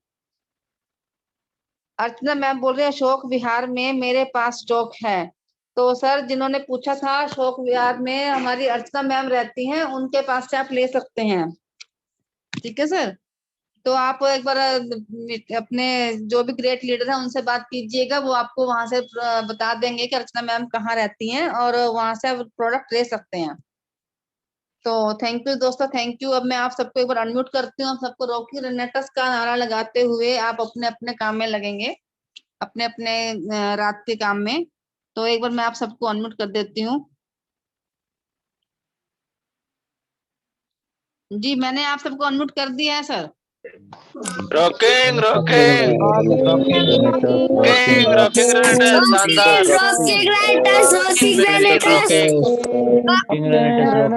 अर्चना मैम बोल रहे हैं, अशोक विहार में मेरे पास स्टॉक है। तो सर, जिन्होंने पूछा था, अशोक विहार में हमारी अर्चना मैम रहती हैं, उनके पास से आप ले सकते हैं। ठीक है सर, तो आप एक बार अपने जो भी ग्रेट लीडर है उनसे बात कीजिएगा, वो आपको वहां से बता देंगे कि अर्चना मैम कहाँ रहती हैं और वहां से आप प्रोडक्ट ले सकते हैं। तो थैंक यू दोस्तों, थैंक यू। अब मैं आप सबको एक बार अनम्यूट करती हूँ। आप सबको रॉकिंग रेनेटस का नारा लगाते हुए आप अपने अपने काम में लगेंगे, अपने अपने रात के काम में। तो एक बार मैं आप सबको अनम्यूट कर देती हूँ। जी, मैंने आप सबको अनम्यूट कर दिया है सर। रॉकिंग रॉकिंग शानदार।